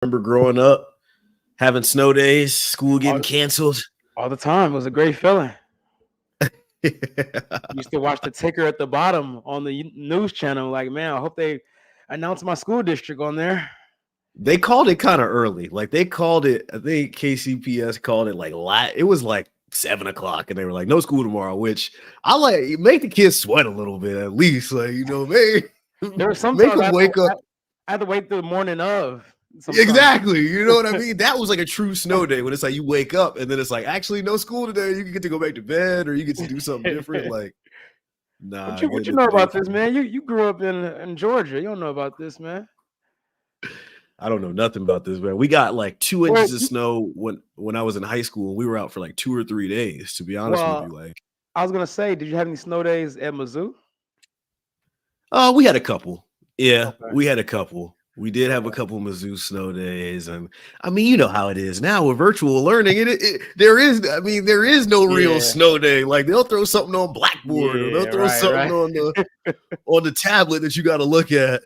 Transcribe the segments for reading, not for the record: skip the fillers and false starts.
remember growing up, having snow days, school getting canceled. All the time. It was a great feeling. Yeah. Used to watch the ticker at the bottom on the news channel. Like, man, I hope they announce my school district on there. They called it kind of early. Like they called it, I think KCPS called it like it was like 7:00, and they were like, "No school tomorrow," which I like make the kids sweat a little bit at least. Like, There were make sometimes them wake up. I had to wait the morning of. Sometimes. Exactly. You know what I mean? That was like a true snow day when it's like you wake up and then it's like, actually, no school today. You get to go back to bed or you get to do something different. Like, nah. What you know about this, man? You grew up in Georgia. You don't know about this, man. I don't know nothing about this, man. We got like 2 inches of snow when I was in high school, and we were out for like 2 or 3 days, to be honest with you. Like, I was gonna say, did you have any snow days at Mizzou? We had a couple. Yeah, okay. We had a couple. We did have a couple Mizzou snow days, and I mean, you know how it is now with virtual learning. There is no real snow day. Like they'll throw something on Blackboard, or they'll throw something on the tablet that you got to look at.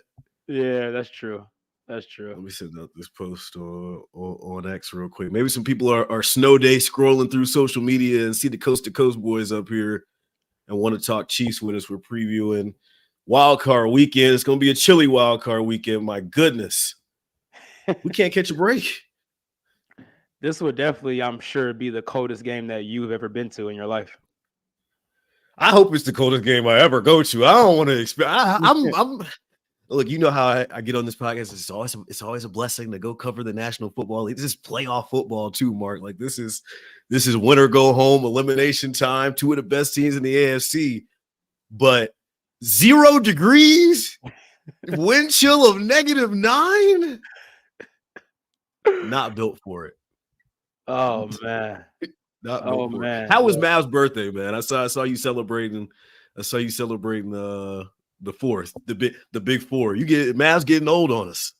Yeah, that's true. That's true. Let me send out this post on X real quick. Maybe some people are snow day scrolling through social media and see the Coast to Coast boys up here and want to talk Chiefs with us. We're previewing Wild Card Weekend. It's going to be a chilly Wild Card Weekend. My goodness. We can't catch a break. This would definitely, I'm sure, be the coldest game that you've ever been to in your life. I hope it's the coldest game I ever go to. I don't want to expect. I'm Look, you know how I get on this podcast. It's always a blessing to go cover the National Football League. This is playoff football too, Mark. Like this is win or go home, elimination time. 2 of the best teams in the AFC, but 0 degrees, wind chill of -9. Not built for it. Oh man. Man. How was Mav's birthday, man? I saw you celebrating. I saw you celebrating the fourth, the big four. Mav's getting old on us.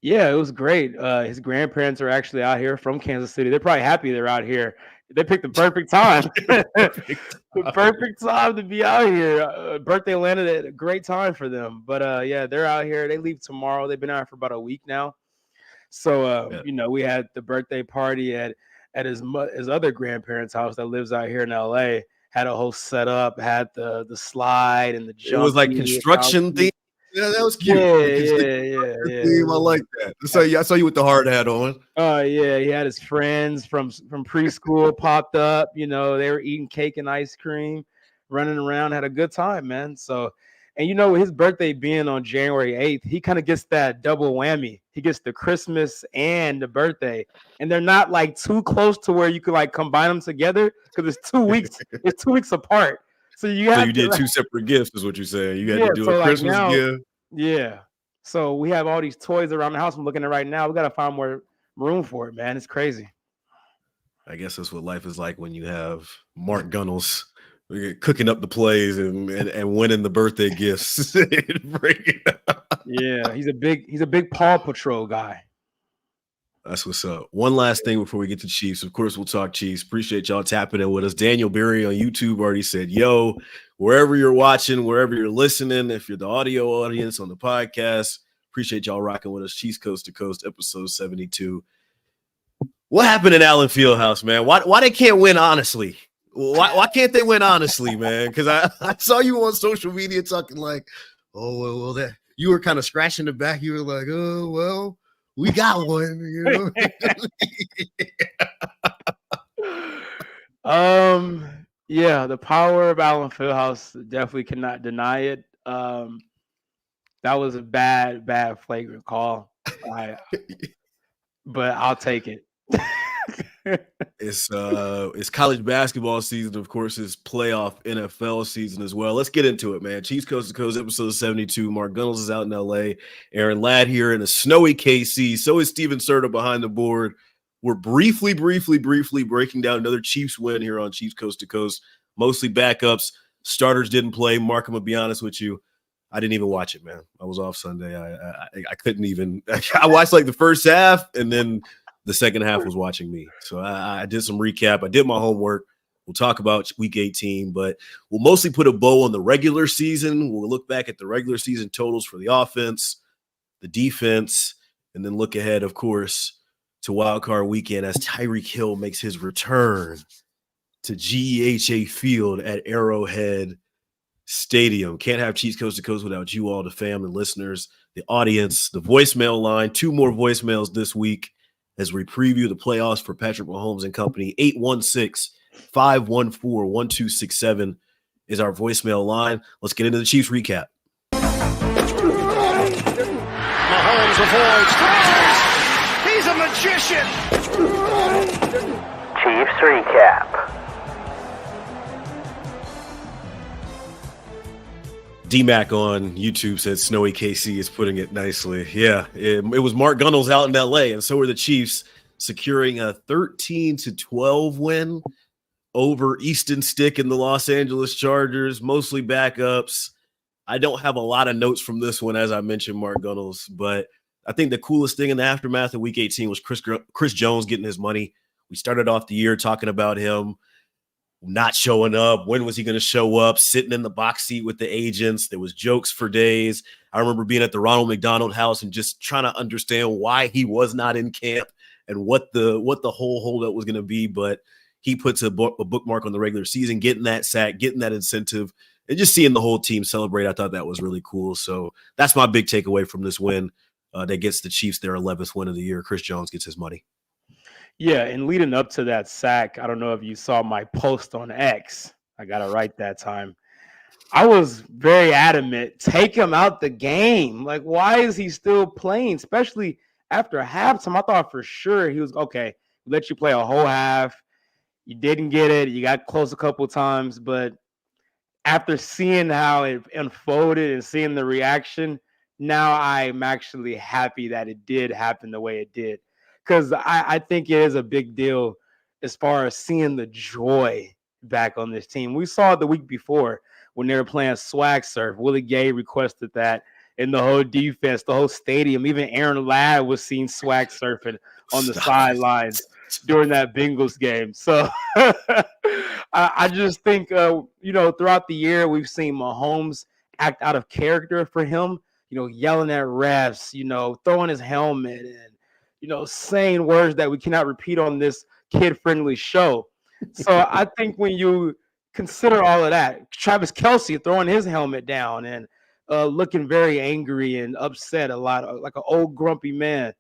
Yeah, it was great. His grandparents are actually out here from Kansas City. They're probably happy they're out here. They picked the perfect time. The perfect time to be out here. Birthday landed at a great time for them. But yeah, they're out here. They leave tomorrow. They've been out for about a week now. So we had the birthday party at his other grandparents' house that lives out here in LA. Had a whole setup, had the slide and the jump. It was like construction theme. Yeah, that was cute. Yeah. I like that. I saw you with the hard hat on. Yeah, he had his friends from preschool popped up. They were eating cake and ice cream, running around, had a good time, man. So, and his birthday being on January 8th, he kind of gets that double whammy. He gets the Christmas and the birthday, and they're not like too close to where you could like combine them together because it's 2 weeks. It's 2 weeks apart. So you did 2 separate gifts, is what you're saying. You had to do a Christmas gift. Yeah. So we have all these toys around the house. I'm looking at right now. We got to find more room for it, man. It's crazy. I guess that's what life is like when you have Mark Gunnels cooking up the plays and winning the birthday gifts. Yeah, he's a big Paw Patrol guy. That's what's up. One last thing before we get to Chiefs. Of course, we'll talk Chiefs. Appreciate y'all tapping in with us. Daniel Berry on YouTube already said, yo, wherever you're watching, wherever you're listening, if you're the audio audience on the podcast, appreciate y'all rocking with us. Chiefs Coast to Coast, episode 72. What happened in Allen Fieldhouse, man? Why they can't win honestly? Why can't they win honestly, man? Because I saw you on social media talking like, oh, well, that you were kind of scratching the back. You were like, oh, well, we got one, Yeah, the power of Allen Fieldhouse, definitely cannot deny it. That was a bad flagrant call. But I'll take it. It's college basketball season, of course. It's playoff NFL season as well. Let's get into it, man. Chiefs Coast to Coast, episode 72. Mark Gunnels is out in LA. Aaron Ladd here in a snowy KC. So is Steven Serta behind the board. We're briefly breaking down another Chiefs win here on Chiefs Coast to Coast. Mostly backups. Starters didn't play. Mark, I'm gonna be honest with you. I didn't even watch it, man. I was off Sunday. I couldn't even. I watched like the first half, and then the second half was watching me. So I did some recap. I did my homework. We'll talk about week 18, but we'll mostly put a bow on the regular season. We'll look back at the regular season totals for the offense, the defense, And then look ahead, of course, to Wild Card Weekend as Tyreek Hill makes his return to GEHA Field at Arrowhead Stadium. Can't have Chiefs Coast to Coast without you all, the family, listeners, the audience, the voicemail line. 2 more voicemails this week as we preview the playoffs for Patrick Mahomes and company. 816-514-1267 is our voicemail line. Let's get into the Chiefs recap. Mahomes avoids, throws. He's a magician. Chiefs recap. D-Mac on YouTube said Snowy KC is putting it nicely. Yeah, it was Mark Gunnels out in LA, and so are the Chiefs, securing a 13-12 win over Easton Stick and the Los Angeles Chargers, mostly backups. I don't have a lot of notes from this one, as I mentioned, Mark Gunnels, but I think the coolest thing in the aftermath of Week 18 was Chris Jones getting his money. We started off the year talking about him not showing up. When was he going to show up? Sitting in the box seat with the agents. There was jokes for days. I remember being at the Ronald McDonald House and just trying to understand why he was not in camp and what the whole holdup was going to be. But he puts a bookmark on the regular season, getting that sack, getting that incentive, and just seeing the whole team celebrate. I thought that was really cool. So that's my big takeaway from this win that gets the Chiefs their 11th win of the year. Chris Jones gets his money. Yeah, and leading up to that sack, I don't know if you saw my post on X. I got it right that time. I was very adamant, take him out the game. Like, why is he still playing? Especially after halftime. I thought for sure he was, okay, let you play a whole half. You didn't get it. You got close a couple times. But after seeing how it unfolded and seeing the reaction, now I'm actually happy that it did happen the way it did. Because I think it is a big deal as far as seeing the joy back on this team. We saw it the week before when they were playing swag surf. Willie Gay requested that, and the whole defense, the whole stadium, even Aaron Ladd was seen swag surfing on the sidelines during that Bengals game. So I just think, throughout the year, we've seen Mahomes act out of character for him, yelling at refs, throwing his helmet and, saying words that we cannot repeat on this kid-friendly show. So I think when you consider all of that, Travis Kelce throwing his helmet down and looking very angry and upset a lot, like an old grumpy man.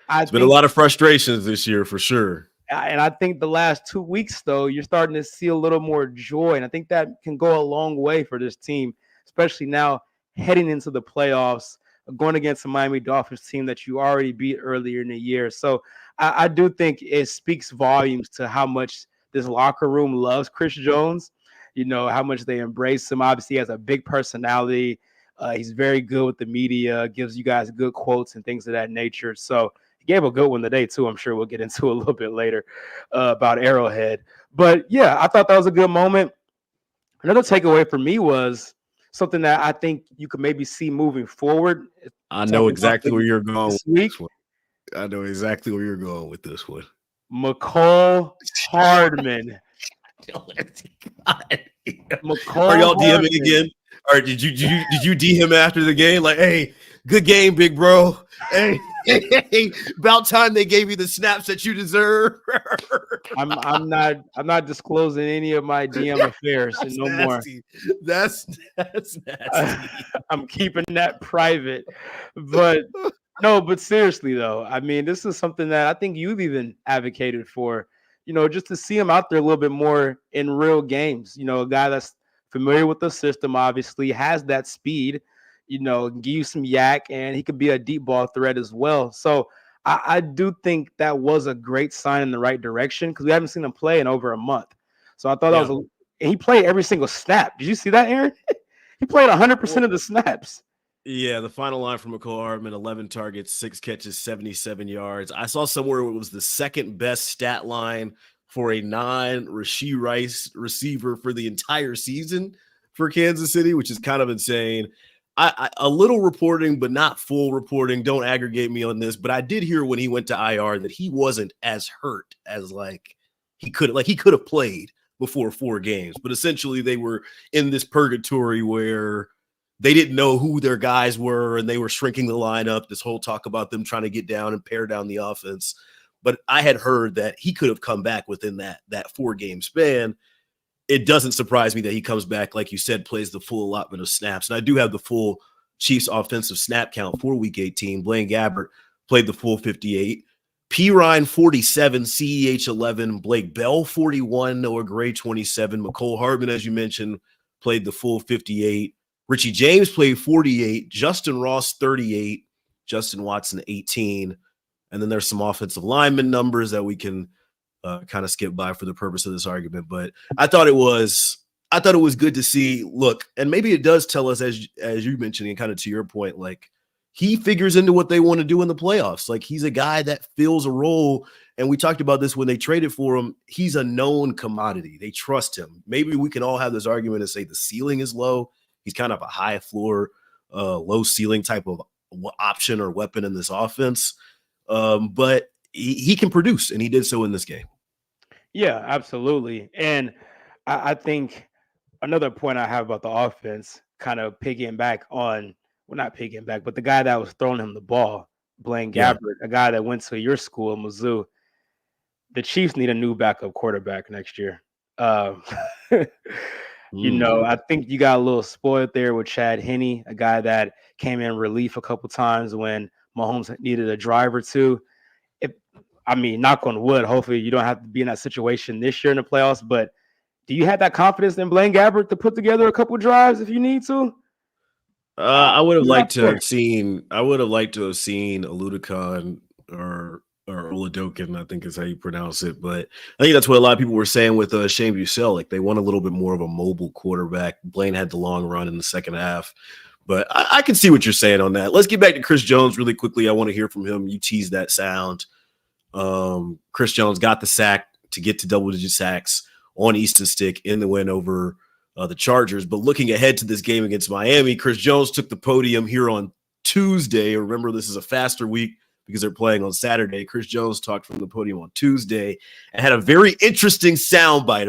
It's been a lot of frustrations this year for sure. And I think the last 2 weeks, though, you're starting to see a little more joy. And I think that can go a long way for this team, especially now heading into the playoffs, going against the Miami Dolphins team that you already beat earlier in the year. So I do think it speaks volumes to how much this locker room loves Chris Jones, how much they embrace him. Obviously, he has a big personality. He's very good with the media, gives you guys good quotes and things of that nature. So he gave a good one today, too. I'm sure we'll get into a little bit later about Arrowhead. But, yeah, I thought that was a good moment. Another takeaway for me was something that I think you could maybe see moving forward. I know exactly where you're going this week. I know exactly where you're going with this one. McCole Hardman. Are y'all DMing again? All right, did you DM him after the game? Like, hey, good game, big bro. Hey, about time they gave you the snaps that you deserve. I'm not disclosing any of my DM affairs no nasty. More. That's nasty. I'm keeping that private. But but seriously though, I mean, this is something that I think you've even advocated for. Just to see him out there a little bit more in real games. A guy that's familiar with the system, obviously has that speed. Give you some yak, and he could be a deep ball threat as well. So I do think that was a great sign in the right direction because we haven't seen him play in over a month. So I thought that was and he played every single snap. Did you see that, Aaron? He played 100% of the snaps. Yeah, the final line from McCole Hardman, 11 targets, 6 catches, 77 yards. I saw somewhere it was the second best stat line for a non-Rashee Rice receiver for the entire season for Kansas City, which is kind of insane. A little reporting, but not full reporting. Don't aggregate me on this, but I did hear when he went to IR that he wasn't as hurt as he could have played before 4 games. But essentially, they were in this purgatory where they didn't know who their guys were, and they were shrinking the lineup. This whole talk about them trying to get down and pare down the offense. But I had heard that he could have come back within that 4-game span. It doesn't surprise me that he comes back, like you said, plays the full allotment of snaps. And I do have the full Chiefs offensive snap count for Week 18. Blaine Gabbert played the full 58. P. Ryan, 47, CEH 11, Blake Bell, 41, Noah Gray, 27, McCole Hardman, as you mentioned, played the full 58. Richie James played 48, Justin Ross, 38, Justin Watson, 18. And then there's some offensive lineman numbers that we can kind of skip by for the purpose of this argument. But I thought it was good to see. Look, and maybe it does tell us, as you mentioned, and kind of to your point, like he figures into what they want to do in the playoffs. Like he's a guy that fills a role. And we talked about this when they traded for him. He's a known commodity. They trust him. Maybe we can all have this argument and say the ceiling is low. He's kind of a high floor, low ceiling type of option or weapon in this offense. But he can produce, and he did so in this game. Yeah, absolutely. And I think another point I have about the offense, kind of pigging back on, well, not pigging back, but the guy that was throwing him the ball, Blaine Gabbert, a guy that went to your school, Mizzou. The Chiefs need a new backup quarterback next year. You know, I think you got a little spoiled there with Chad Henne, a guy that came in relief a couple times when Mahomes needed a drive or two. Knock on wood, hopefully you don't have to be in that situation this year in the playoffs, but do you have that confidence in Blaine Gabbert to put together a couple drives if you need to? I would have liked to have seen Oludokun or Oladokin, I think is how you pronounce it. But I think that's what a lot of people were saying with Shane Buechele. Like they want a little bit more of a mobile quarterback. Blaine had the long run in the second half. But I can see what you're saying on that. Let's get back to Chris Jones really quickly. I want to hear from him. You teased that sound. Chris Jones got the sack to get to double-digit sacks on Easton Stick in the win over the Chargers. But looking ahead to this game against Miami, Chris Jones took the podium here on Tuesday. Remember, this is a faster week because they're playing on Saturday. Chris Jones talked from the podium on Tuesday and had a very interesting soundbite.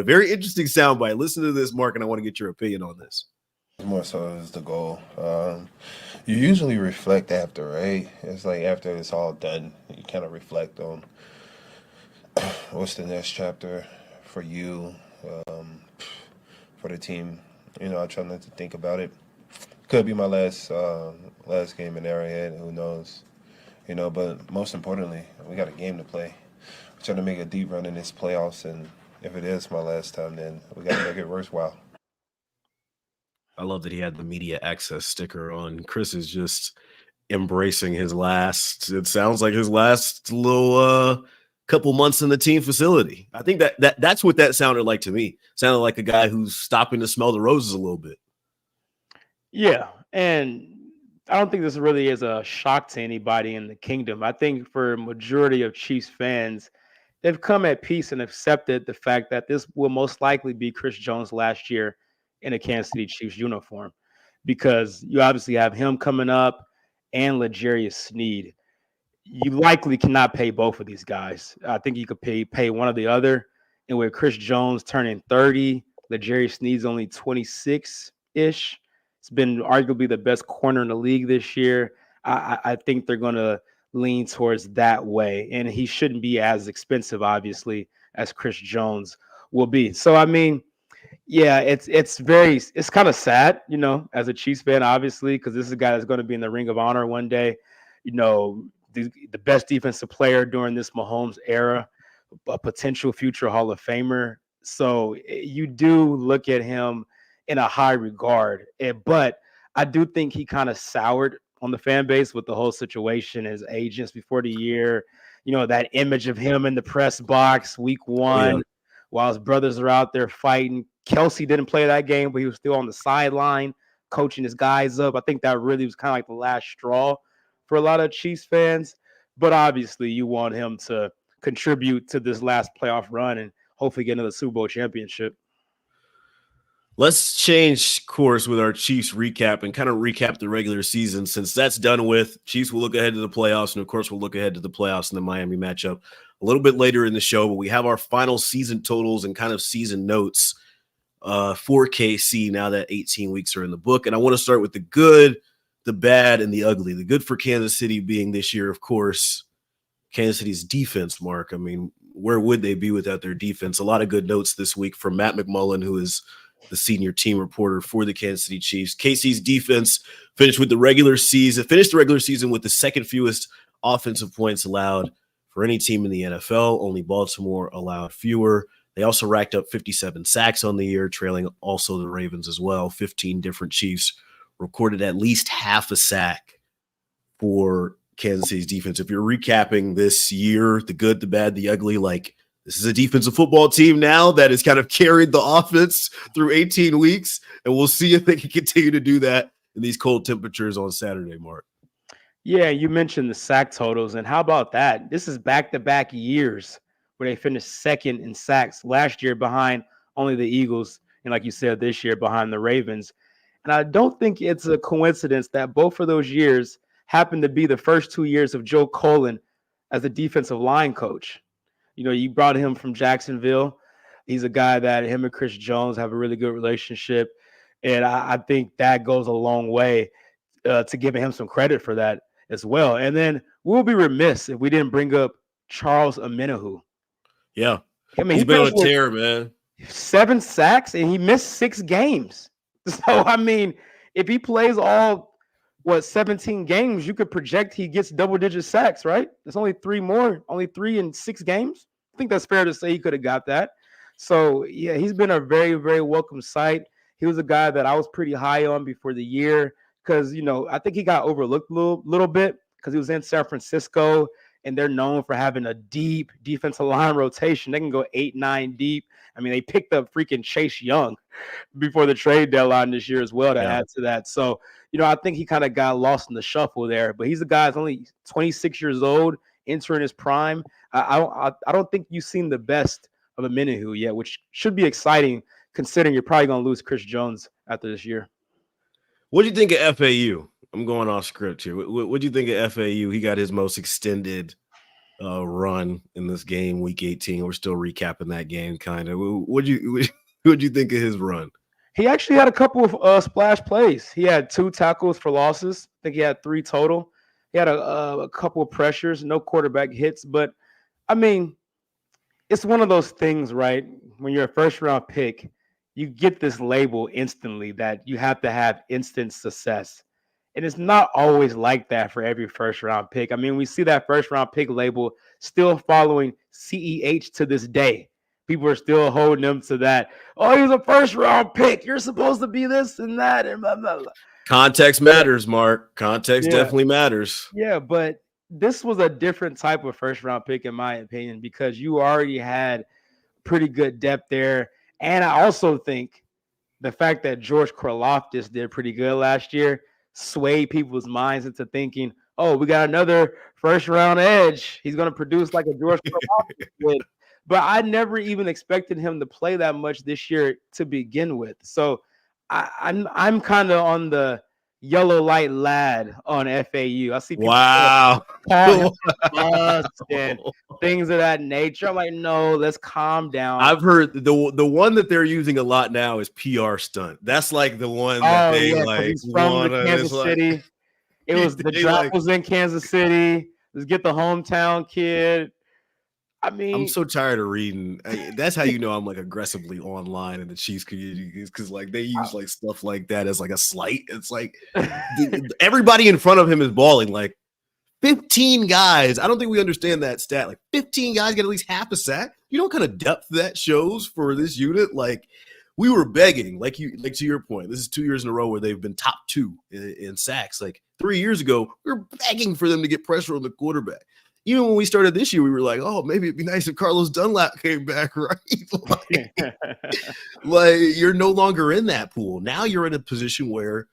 Listen to this, Mark, and I want to get your opinion on this. More so is the goal. You usually reflect after, right? It's like after it's all done, you kind of reflect on what's the next chapter for you, for the team. You know, I try not to think about it. Could be my last game in Arrowhead. Who knows? You know, but most importantly, we got a game to play. We're trying to make a deep run in this playoffs, and if it is my last time, then we got to make it worthwhile. I love that he had the media access sticker on. Chris is just embracing his last little couple months in the team facility. I think that's what that sounded like to me. Sounded like a guy who's stopping to smell the roses a little bit. Yeah, and I don't think this really is a shock to anybody in the kingdom. I think for a majority of Chiefs fans, they've come at peace and accepted the fact that this will most likely be Chris Jones' last year in a Kansas City Chiefs uniform, because you obviously have him coming up and L'Jarius Sneed. You likely cannot pay both of these guys. I think you could pay one or the other. And with Chris Jones turning 30, L'Jarius Sneed's only 26-ish. It's been arguably the best corner in the league this year. I think they're going to lean towards that way. And he shouldn't be as expensive, obviously, as Chris Jones will be. So, I mean, yeah, it's kind of sad, you know, as a Chiefs fan, obviously, because this is a guy that's going to be in the Ring of Honor one day. You know, the best defensive player during this Mahomes era, a potential future Hall of Famer. So you do look at him in a high regard. But I do think he kind of soured on the fan base with the whole situation as agents before the year. You know, that image of him in the press box week one while his brothers are out there fighting. Kelsey didn't play that game, but he was still on the sideline coaching his guys up. I think that really was kind of like the last straw for a lot of Chiefs fans. But obviously you want him to contribute to this last playoff run and hopefully get another Super Bowl championship. Let's change course with our Chiefs recap and kind of recap the regular season. Since that's done with, Chiefs will look ahead to the playoffs, and of course we'll look ahead to the playoffs in the Miami matchup a little bit later in the show. But we have our final season totals and kind of season notes. for KC now that 18 weeks are in the book. And I want to start with the good, the bad, and the ugly. The good for Kansas City being this year, of course, Kansas City's defense, Mark. I mean, where would they be without their defense? A lot of good notes this week from Matt McMullen, who is the senior team reporter for the Kansas City Chiefs. KC's defense finished the regular season with the second fewest offensive points allowed for any team in the NFL. Only Baltimore allowed fewer. They also racked up 57 sacks on the year, trailing also the Ravens as well. 15 different Chiefs recorded at least half a sack for Kansas City's defense. If you're recapping this year, the good, the bad, the ugly, like this is a defensive football team now that has kind of carried the offense through 18 weeks, and we'll see if they can continue to do that in these cold temperatures on Saturday, Mark. Yeah, you mentioned the sack totals, and how about that? This is back-to-back years where they finished second in sacks. Last year behind only the Eagles, and like you said, this year behind the Ravens. And I don't think it's a coincidence that both of those years happened to be the first 2 years of Joe Cullen as a defensive line coach. You know, you brought him from Jacksonville. He's a guy that him and Chris Jones have a really good relationship. And I think that goes a long way to giving him some credit for that as well. And then we'll be remiss if we didn't bring up Charles Omenihu. Yeah. I mean, he's been on a tear, man. 7 sacks, and he missed 6 games. So, I mean, if he plays all, 17 games, you could project he gets double-digit sacks, right? There's only 3 in 6 games. I think that's fair to say he could have got that. So, yeah, he's been a very, very welcome sight. He was a guy that I was pretty high on before the year because, you know, I think he got overlooked a little bit because he was in San Francisco, and they're known for having a deep defensive line rotation. They can go 8-9 deep. I mean, they picked up freaking Chase Young before the trade deadline this year as well to add to that. So, you know, I think he kind of got lost in the shuffle there. But he's a guy that's only 26 years old, entering his prime. I don't think you've seen the best of Omenihu yet, which should be exciting considering you're probably going to lose Chris Jones after this year. What do you think of FAU? I'm going off script here. What do you think of FAU? He got his most extended run in this game, week 18. We're still recapping that game, kind of. What'd you think of his run? He actually had a couple of splash plays. He had 2 tackles for losses. I think he had 3 total. He had a couple of pressures, no quarterback hits. But, I mean, it's one of those things, right? When you're a first-round pick, you get this label instantly that you have to have instant success. And it's not always like that for every first-round pick. I mean, we see that first-round pick label still following CEH to this day. People are still holding them to that. Oh, he's a first-round pick. You're supposed to be this and that. And blah, blah, blah. Context matters, Mark. Context definitely matters. Yeah, but this was a different type of first-round pick, in my opinion, because you already had pretty good depth there. And I also think the fact that George Karlaftis did pretty good last year swayed people's minds into thinking, oh, we got another first-round edge. He's going to produce like a George Karlaftis would. But I never even expected him to play that much this year to begin with. So I'm kind of on the yellow light lad on FAU. I see people and things of that nature. I'm like, no, let's calm down. I've heard the one that they're using a lot now is PR stunt. That's like the one that they like. He's from Kansas City. It was the draft was in Kansas City. Let's get the hometown kid. I mean, I'm so tired of reading. That's how you know I'm like aggressively online in the Chiefs community, because like they use like stuff like that as like a slight. It's like everybody in front of him is balling. Like 15 guys. I don't think we understand that stat. Like 15 guys get at least half a sack. You know what kind of depth that shows for this unit? Like we were begging, like to your point. This is 2 years in a row where they've been top 2 in sacks. Like 3 years ago, we were begging for them to get pressure on the quarterback. Even when we started this year, we were like, oh, maybe it'd be nice if Carlos Dunlap came back, right? like you're no longer in that pool. Now you're in a position where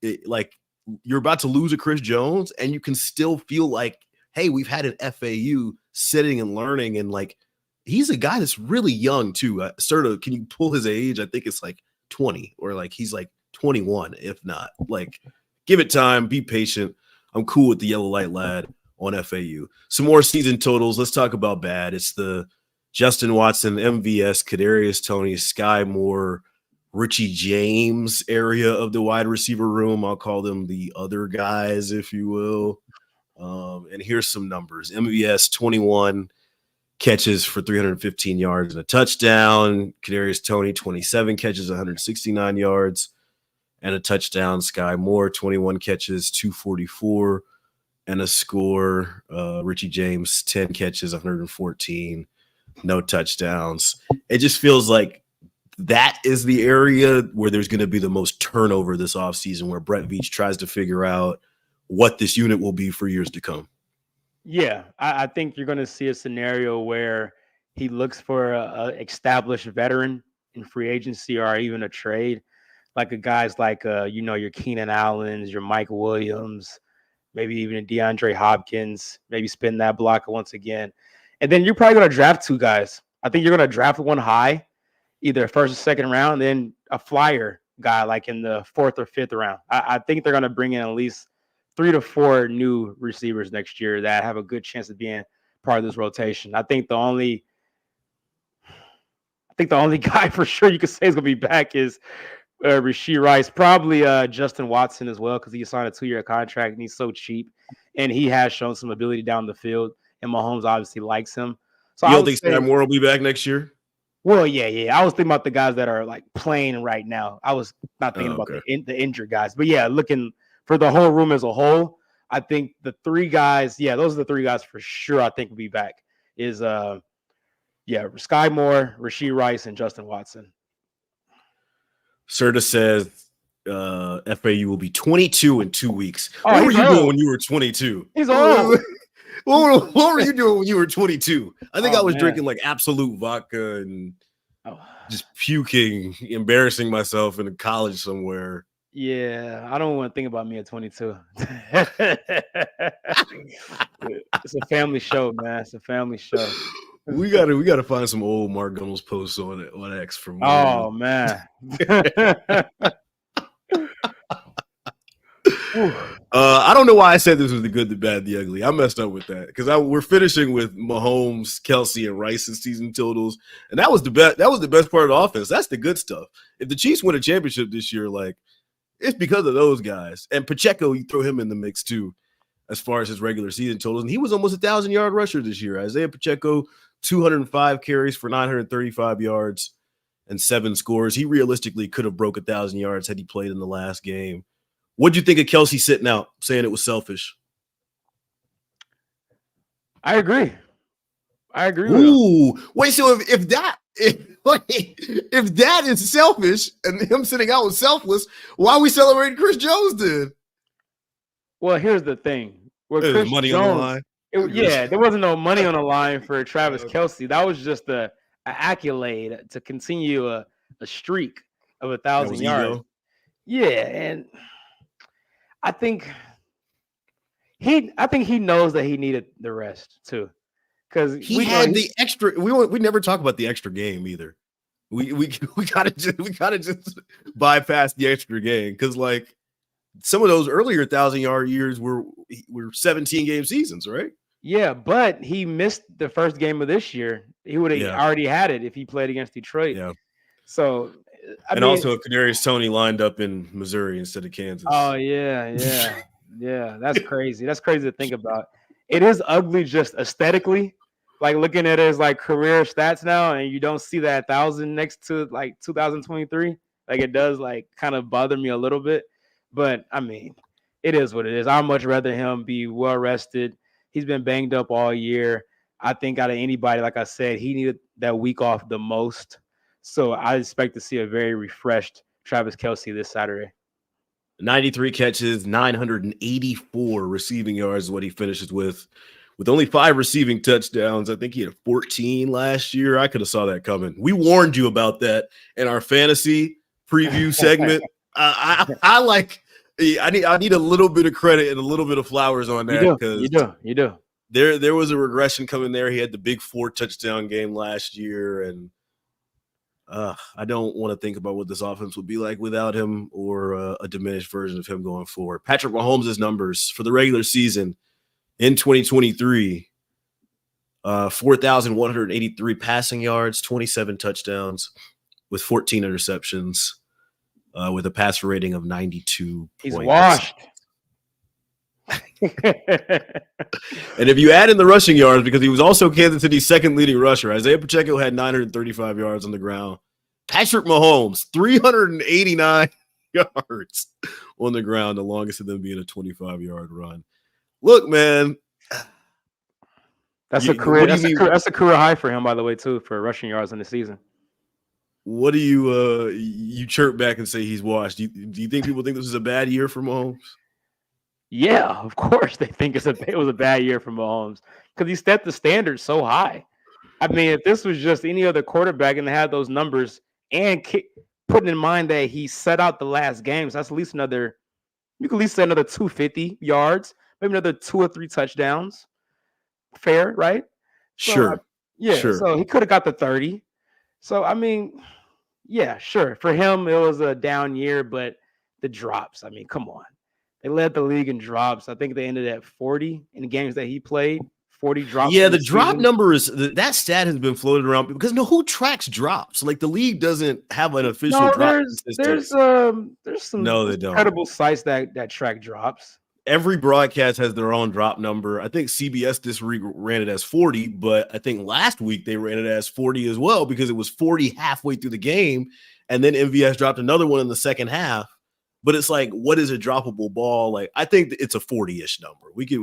you're about to lose a Chris Jones, and you can still feel like, hey, we've had an FAU sitting and learning, and like he's a guy that's really young too. Can you pull his age? I think it's like 20, or like he's like 21, if not. Like, give it time, be patient. I'm cool with the yellow light lad on FAU. Some more season totals. Let's talk about bad. It's the Justin Watson, MVS, Kadarius Toney, Sky Moore, Richie James area of the wide receiver room. I'll call them the other guys, if you will. And here's some numbers. MVS, 21 catches for 315 yards and a touchdown. Kadarius Toney, 27 catches, 169 yards and a touchdown. Sky Moore, 21 catches, 244 and a score. Richie James, 10 catches, 114, no touchdowns. It just feels like that is the area where there's going to be the most turnover this offseason, where Brett Veach tries to figure out what this unit will be for years to come. Yeah, I think you're going to see a scenario where he looks for a established veteran in free agency or even a trade, like a guys like your Keenan Allens, your Mike Williams, maybe even a DeAndre Hopkins, maybe spin that block once again. And then you're probably going to draft two guys. I think you're going to draft one high, either first or second round, then a flyer guy like in the fourth or fifth round. I think they're going to bring in at least 3 to 4 new receivers next year that have a good chance of being part of this rotation. I think the only guy for sure you could say is going to be back is Rashee Rice, probably Justin Watson as well, because he signed a 2-year contract and he's so cheap, and he has shown some ability down the field, and Mahomes obviously likes him. So you don't think Sky Moore will be back next year? Well, yeah. I was thinking about the guys that are like playing right now. I was not thinking about the injured guys, but yeah, looking for the whole room as a whole, I think the 3 guys, those are the 3 guys for sure I think will be back. Is Sky Moore, Rashee Rice, and Justin Watson. Serta says FAU will be 22 in 2 weeks. Oh, what were you doing when you were 22? He's old. What were you doing when you were 22? I think I was drinking like Absolute vodka and just puking, embarrassing myself in college somewhere. Yeah, I don't want to think about me at 22. It's a family show, man. It's a family show. We gotta find some old Mark Gunnels posts on X from. Oh man. I don't know why I said this was the good, the bad, the ugly. I messed up with that because we're finishing with Mahomes, Kelsey, and Rice's season totals, and that was the best. That was the best part of the offense. That's the good stuff. If the Chiefs win a championship this year, like it's because of those guys. And Pacheco, you throw him in the mix too, as far as his regular season totals, and he was almost 1,000-yard rusher this year. Isaiah Pacheco, 205 carries for 935 yards and 7 scores. He realistically could have broke 1,000 yards had he played in the last game. What'd you think of Kelsey sitting out, saying it was selfish? I agree. Ooh, wait. So if that is selfish and him sitting out was selfless, why are we celebrating Chris Jones then? Well, here's the thing. There's money on the line. There wasn't no money on the line for Travis Kelsey. That was just an accolade to continue a streak of 1,000 yards. Ego. Yeah, and I think he knows that he needed the rest too, because he had the extra. We never talk about the extra game either. We gotta just bypass the extra game because like some of those earlier 1,000-yard years were 17-game seasons, right? Yeah, but he missed the first game of this year. He would have already had it if he played against Detroit. Yeah. So. Also, Kadarius Toney lined up in Missouri instead of Kansas. Oh yeah. That's crazy. That's crazy to think about. It is ugly just aesthetically, like looking at his like career stats now, and you don't see that 1,000 next to like 2023. Like it does like kind of bother me a little bit, but I mean, it is what it is. I'd much rather him be well rested. He's been banged up all year. I think out of anybody, like I said, he needed that week off the most. So I expect to see a very refreshed Travis Kelsey this Saturday. 93 catches, 984 receiving yards is what he finishes with only 5 receiving touchdowns. I think he had 14 last year. I could have saw that coming. We warned you about that in our fantasy preview segment. I need a little bit of credit and a little bit of flowers on that. You do. There was a regression coming there. He had the big 4 touchdown game last year, and I don't want to think about what this offense would be like without him or a diminished version of him going forward. Patrick Mahomes' numbers for the regular season in 2023, 4,183 passing yards, 27 touchdowns with 14 interceptions. with a passer rating of 92. He's washed. And if you add in the rushing yards, because he was also Kansas City's second leading rusher, Isaiah Pacheco had 935 yards on the ground. Patrick Mahomes, 389 yards on the ground, the longest of them being a 25-yard run. Look, man. That's a career high for him, by the way, too, for rushing yards in the season. What do you chirp back and say he's washed? Do you think people think this is a bad year for Mahomes? Yeah, of course they think it was a bad year for Mahomes because he set the standard so high. I mean, if this was just any other quarterback and they had those numbers and putting in mind that he set out the last games, that's at least you can at least say another 250 yards, maybe another 2 or 3 touchdowns. Fair, right? Sure. Sure. So he could have got the 30. So, I mean, yeah, sure. For him, it was a down year, but the drops, I mean, come on. They led the league in drops. I think they ended at 40 in the games that he played. 40 drops. Yeah, the drop number that stat has been floated around because who tracks drops? Like the league doesn't have an official drop. There's some they don't. Incredible sites that track drops. Every broadcast has their own drop number. I think CBS this week ran it as 40, but I think last week they ran it as 40 as well because it was 40 halfway through the game, and then MVS dropped another one in the second half. But it's like, what is a droppable ball? Like, I think it's a 40-ish number. We could.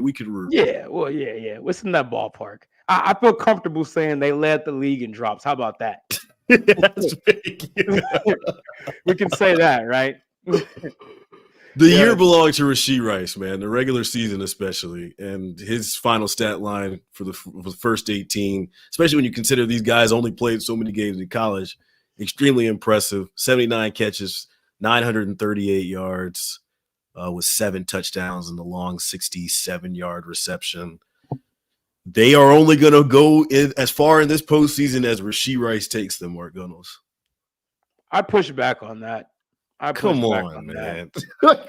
Yeah. Well, yeah. What's in that ballpark? I feel comfortable saying they led the league in drops. How about that? That's big. We can say that, right? The year belonged to Rashee Rice, man. The regular season, especially, and his final stat line for the first 18, especially when you consider these guys only played so many games in college, extremely impressive. 79 catches. 938 yards with 7 touchdowns and the long 67-yard reception. They are only going to go as far in this postseason as Rashee Rice takes them, Mark Gunnels. I push back on that. Come on, man.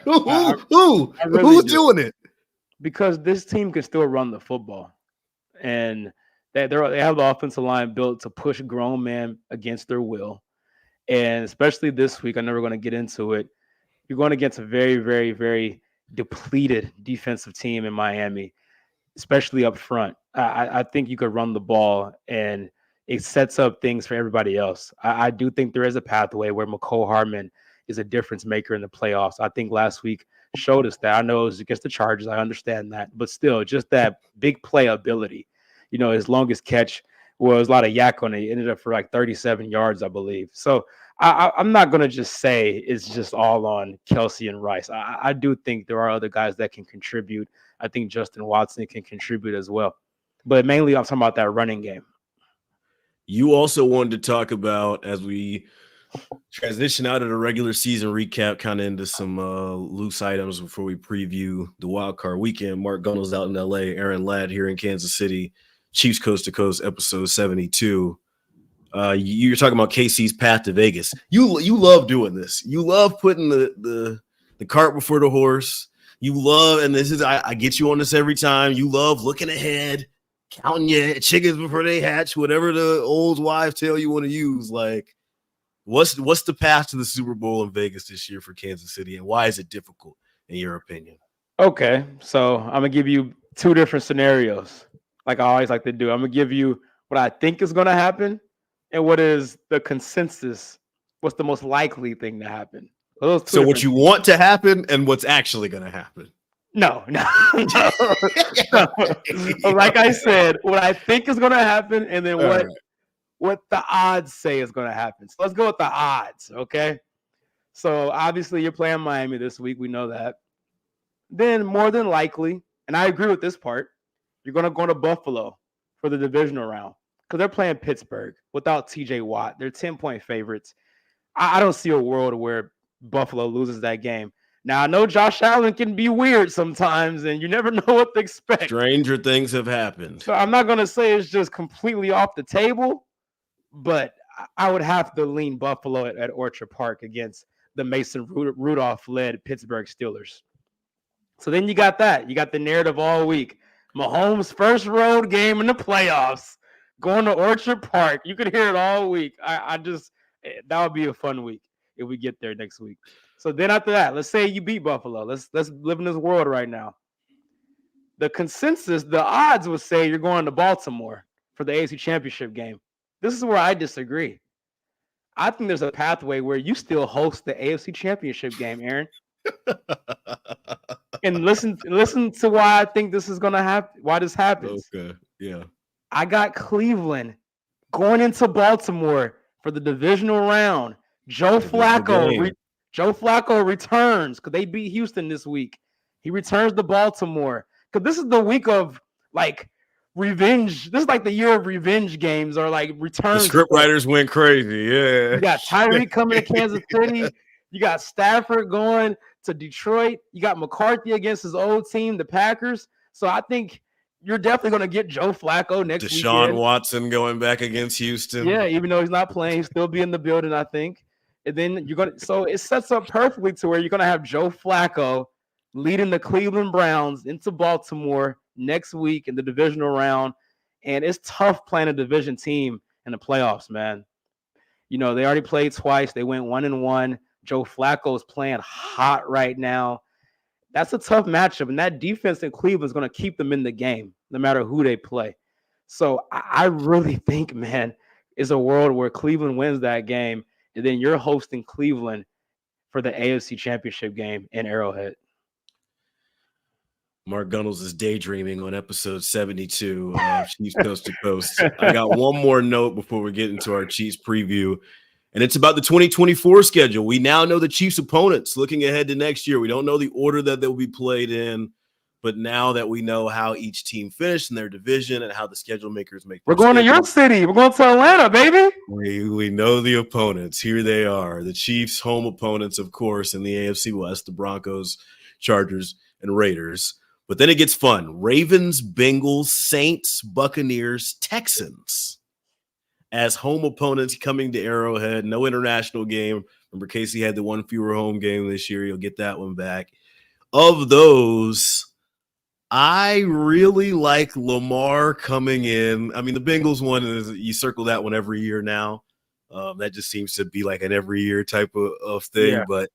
Who's doing it? Because this team can still run the football. And they have the offensive line built to push grown men against their will. And especially this week, I know we're going to get into it. You're going against a very, very, very depleted defensive team in Miami, especially up front. I think you could run the ball, and it sets up things for everybody else. I do think there is a pathway where McCole Hardman is a difference maker in the playoffs. I think last week showed us that. I know it was against the Chargers. I understand that. But still, just that big play ability. His longest catch was a lot of yak on it. It ended up for like 37 yards, I believe. So I'm not going to just say it's just all on Kelsey and Rice. I do think there are other guys that can contribute. I think Justin Watson can contribute as well. But mainly I'm talking about that running game. You also wanted to talk about, as we transition out of the regular season recap, kind of into some loose items before we preview the wild card weekend. Mark Gunnels out in LA, Aaron Ladd here in Kansas City. Chiefs Coast to Coast, episode 72. You're talking about KC's path to Vegas. You love doing this. You love putting the cart before the horse. You love, and this is I get you on this every time. You love looking ahead, counting your chickens before they hatch, whatever the old wives tale you want to use. Like, what's the path to the Super Bowl in Vegas this year for Kansas City, and why is it difficult in your opinion? Okay, so I'm gonna give you 2 different scenarios. Like I always like to do. I'm going to give you what I think is going to happen and what is the consensus. What's the most likely thing to happen? So what you want to happen and what's actually going to happen. No. Like I said, what I think is going to happen and then what the odds say is going to happen. So let's go with the odds, okay? So obviously you're playing Miami this week. We know that. Then more than likely, and I agree with this part, you're going to go to Buffalo for the divisional round because they're playing Pittsburgh without TJ Watt. They're 10-point favorites. I don't see a world where Buffalo loses that game. Now, I know Josh Allen can be weird sometimes, and you never know what to expect. Stranger things have happened. So I'm not going to say it's just completely off the table, but I would have to lean Buffalo at Orchard Park against the Mason Rudolph-led Pittsburgh Steelers. So then you got that. You got the narrative all week. Mahomes' first road game in the playoffs, going to Orchard Park. You could hear it all week. That would be a fun week. if we get there next week. So then after that, let's say you beat Buffalo. Let's live in this world right now. The consensus, the odds would say you're going to Baltimore for the AFC Championship game. This is where I disagree. I think there's a pathway where you still host the AFC Championship game, Aaron. And listen to why I think this is going to happen, why this happens. Okay, yeah. I got Cleveland going into Baltimore for the divisional round. Joe Flacco returns because they beat Houston this week. He returns to Baltimore because this is the week of like revenge. This is like the year of revenge games or like returns. The script writers went crazy. Yeah. You got Tyreek coming to Kansas City. You got Stafford going to Detroit. You got McCarthy against his old team, the Packers. So I think you're definitely going to get Joe Flacco next week. Deshaun Watson going back against Houston. Yeah, even though he's not playing, he'll still be in the building, I think. And then so it sets up perfectly to where you're going to have Joe Flacco leading the Cleveland Browns into Baltimore next week in the divisional round. And it's tough playing a division team in the playoffs, man. You know, they already played twice. They went 1-1. Joe Flacco is playing hot right now. That's a tough matchup. And that defense in Cleveland is going to keep them in the game, no matter who they play. So I really think, man, it's a world where Cleveland wins that game, and then you're hosting Cleveland for the AFC Championship game in Arrowhead. Mark Gunnels is daydreaming on episode 72 of Chiefs Coast to Coast. I got one more note before we get into our Chiefs preview, and it's about the 2024 schedule. We now know the Chiefs' opponents looking ahead to next year. We don't know the order that they'll be played in, but now that we know how each team finished in their division and how the schedule makers make We're going schedule, to your city. We're going to Atlanta, baby. We know the opponents. Here they are. The Chiefs' home opponents, of course, in the AFC West, the Broncos, Chargers, and Raiders. But then it gets fun. Ravens, Bengals, Saints, Buccaneers, Texans as home opponents coming to Arrowhead. No international game. Remember, Casey had the one fewer home game this year. You'll get that one back. Of those, I really like Lamar coming in. I mean, the Bengals one is you circle that one every year now. That just seems to be like an every year type of thing. Yeah. But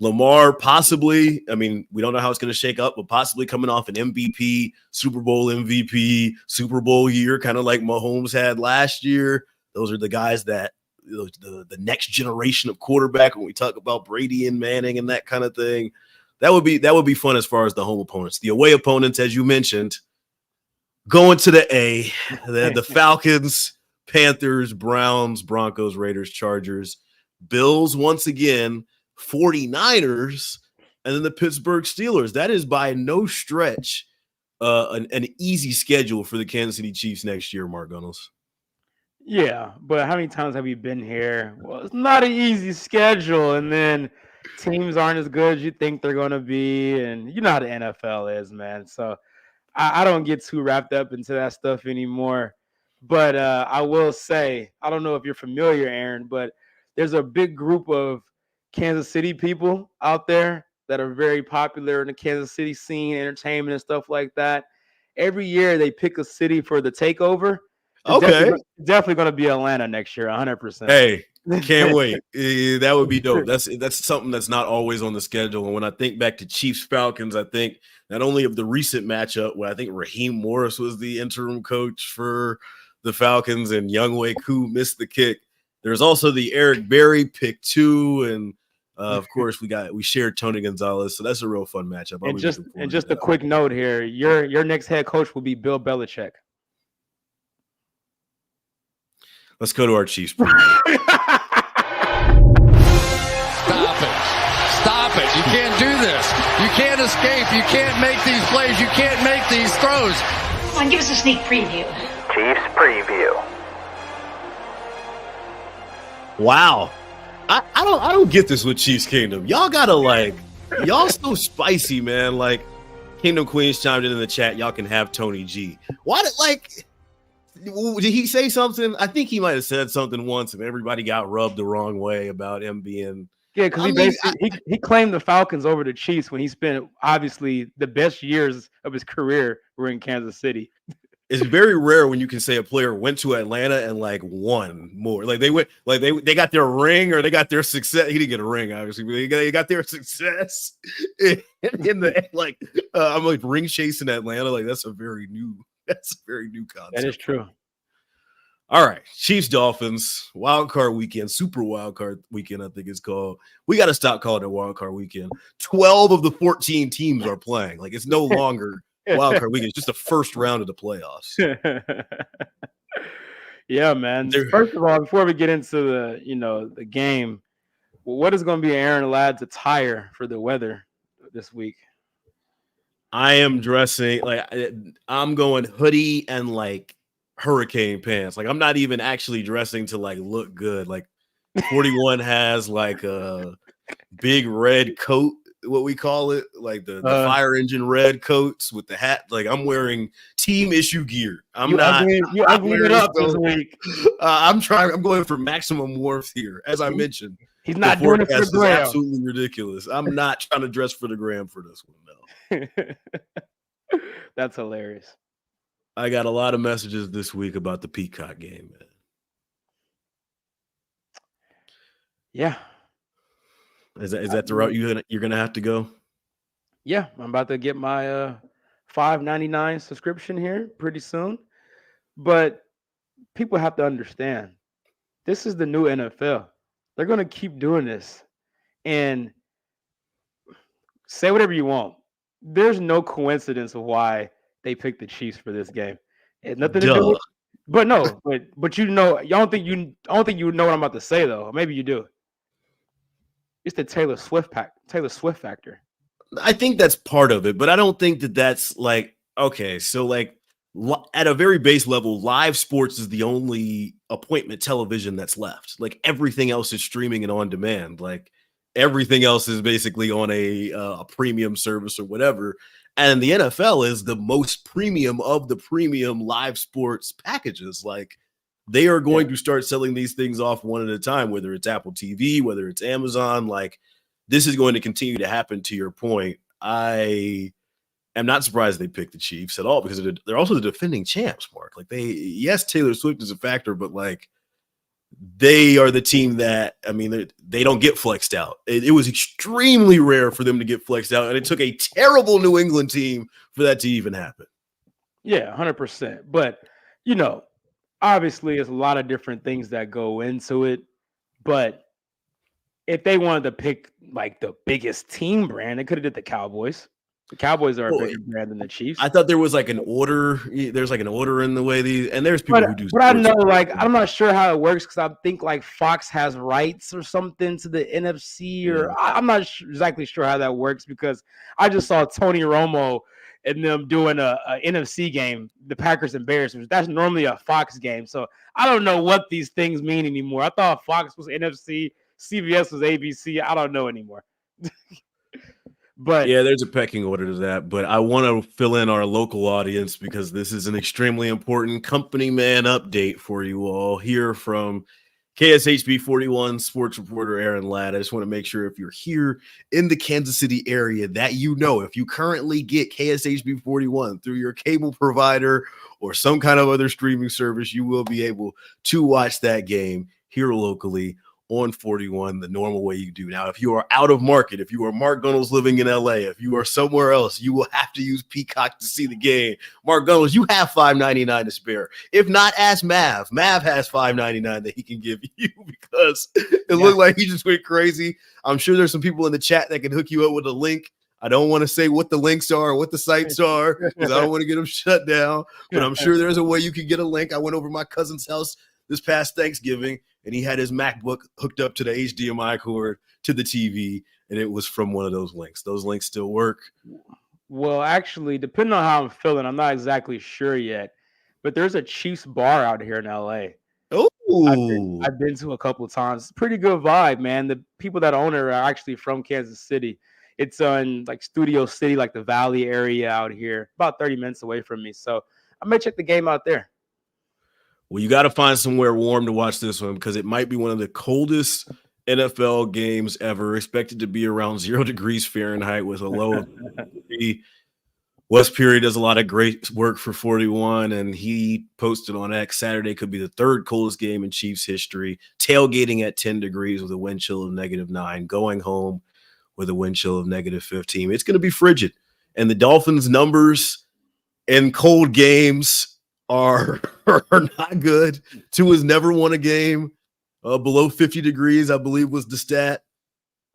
Lamar possibly, I mean, we don't know how it's going to shake up, but possibly coming off an MVP, Super Bowl MVP, Super Bowl year, kind of like Mahomes had last year. Those are the guys that the next generation of quarterback when we talk about Brady and Manning and that kind of thing. That would be fun as far as the home opponents. The away opponents, as you mentioned, going to the A, the Falcons, Panthers, Browns, Broncos, Raiders, Chargers, Bills once again, 49ers, and then the Pittsburgh Steelers. That is by no stretch an easy schedule for the Kansas City Chiefs next year, Mark Gunnels. Yeah, but how many times have you been here? Well, it's not an easy schedule, and then teams aren't as good as you think they're going to be, and you know how the NFL is, man. So I don't get too wrapped up into that stuff anymore. But I will say, I don't know if you're familiar, Aaron, but there's a big group of Kansas City people out there that are very popular in the Kansas City scene, entertainment and stuff like that. Every year they pick a city for the takeover. Okay. Definitely going to be Atlanta next year, 100%. Hey, can't wait. That would be dope. That's something that's not always on the schedule. And when I think back to Chiefs Falcons, I think not only of the recent matchup where I think Raheem Morris was the interim coach for the Falcons and Younghoe Koo missed the kick. There's also the Eric Berry pick 2, and of course we shared Tony Gonzalez, so that's a real fun matchup. And just a quick note here: your next head coach will be Bill Belichick. Let's go to our Chiefs preview. Stop it! You can't do this. You can't escape. You can't make these plays. You can't make these throws. Come on, give us a sneak preview. Chiefs preview. Wow. I don't get this with Chiefs Kingdom. Y'all gotta y'all so spicy, man. Like Kingdom Queens chimed in the chat. Y'all can have Tony G. Why did he say something? I think he might have said something once and everybody got rubbed the wrong way about him being. Yeah, because he claimed the Falcons over the Chiefs when he spent obviously the best years of his career were in Kansas City. It's very rare when you can say a player went to Atlanta and like won more. Like they went, like they got their ring or they got their success. He didn't get a ring, obviously, but they got their success in the like. I'm like ring chasing Atlanta. Like that's a very new concept. That is true. All right, Chiefs Dolphins wild card weekend, super wild card weekend. I think it's called. We got to stop calling it wild card weekend. 12 of the 14 teams are playing. Like it's no longer wild card weekend. It's just the first round of the playoffs. Yeah, man. First of all, before we get into the game, what is going to be Aaron Ladd's attire for the weather this week? I am dressing like I'm going hoodie and like hurricane pants. Like I'm not even actually dressing to like look good. Like 41 has like a big red coat, what we call it, like the fire engine red coats with the hat. Like I'm wearing team issue gear. I'm not. You ugly it up this week. I'm going for maximum warmth here, as I mentioned. He's not doing it for the gram. Absolutely ridiculous. I'm not trying to dress for the gram for this one. No. That's hilarious. I got a lot of messages this week about the Peacock game, man. Yeah. Is that the route you're gonna have to go? Yeah, I'm about to get my $5.99 subscription here pretty soon. But people have to understand, this is the new NFL. They're gonna keep doing this. And say whatever you want. There's no coincidence of why they picked the Chiefs for this game. It's nothing to do with, but no, but I don't think you know what I'm about to say though. Maybe you do. It's the Taylor Swift factor. I think that's part of it, but I don't think that's like okay. So like at a very base level, live sports is the only appointment television that's left. Like everything else is streaming and on demand. Like everything else is basically on a premium service or whatever. And the NFL is the most premium of the premium live sports packages. Like they are going to start selling these things off one at a time, whether it's Apple TV, whether it's Amazon. Like this is going to continue to happen. To your point, I am not surprised they picked the Chiefs at all because they're also the defending champs, Mark. Like yes, Taylor Swift is a factor, but like they are the team that, I mean, they don't get flexed out. It was extremely rare for them to get flexed out, and it took a terrible New England team for that to even happen. Yeah, 100%. But, obviously there's a lot of different things that go into it. But if they wanted to pick, like, the biggest team brand, they could have did the Cowboys. The Cowboys are a bigger brand than the Chiefs. I thought there was like an order. There's like an order in the way and there's people who do. But I know, like, I'm not sure how it works because I think like Fox has rights or something to the NFC, or I'm not exactly sure how that works because I just saw Tony Romo and them doing a NFC game, the Packers and Bears, which that's normally a Fox game. So I don't know what these things mean anymore. I thought Fox was NFC, CBS was ABC. I don't know anymore. But yeah, there's a pecking order to that. But I want to fill in our local audience because this is an extremely important company man update for you all here from KSHB 41 sports reporter Aaron Ladd. I just want to make sure if you're here in the Kansas City area that if you currently get KSHB 41 through your cable provider or some kind of other streaming service, you will be able to watch that game here locally on 41 the normal way you do. Now, if you are out of market, if you are Mark Gunnels living in LA, if you are somewhere else, you will have to use Peacock to see the game. Mark Gunnels, you have $5.99 to spare. If not, ask Mav. Mav has $5.99 that he can give you because it looked like he just went crazy. I'm sure there's some people in the chat that can hook you up with a link. I don't want to say what the links are, what the sites are, because I don't want to get them shut down. But I'm sure there's a way you can get a link. I went over to my cousin's house this past Thanksgiving, and he had his MacBook hooked up to the HDMI cord to the TV, and it was from one of those links. Those links still work. Well, actually, depending on how I'm feeling, I'm not exactly sure yet, but there's a Chiefs bar out here in LA. Oh, I've been to a couple of times. Pretty good vibe, man. The people that own it are actually from Kansas City. It's on like Studio City, like the Valley area out here, about 30 minutes away from me. So I may check the game out there. Well, you got to find somewhere warm to watch this one because it might be one of the coldest NFL games ever, expected to be around 0 degrees Fahrenheit with a low of 3. Wes Peary does a lot of great work for 41, and he posted on X Saturday could be the third coldest game in Chiefs history. Tailgating at 10 degrees with a wind chill of -9, going home with a wind chill of -15. It's going to be frigid. And the Dolphins' numbers in cold games are not good. Tua has never won a game below 50 degrees, I believe was the stat.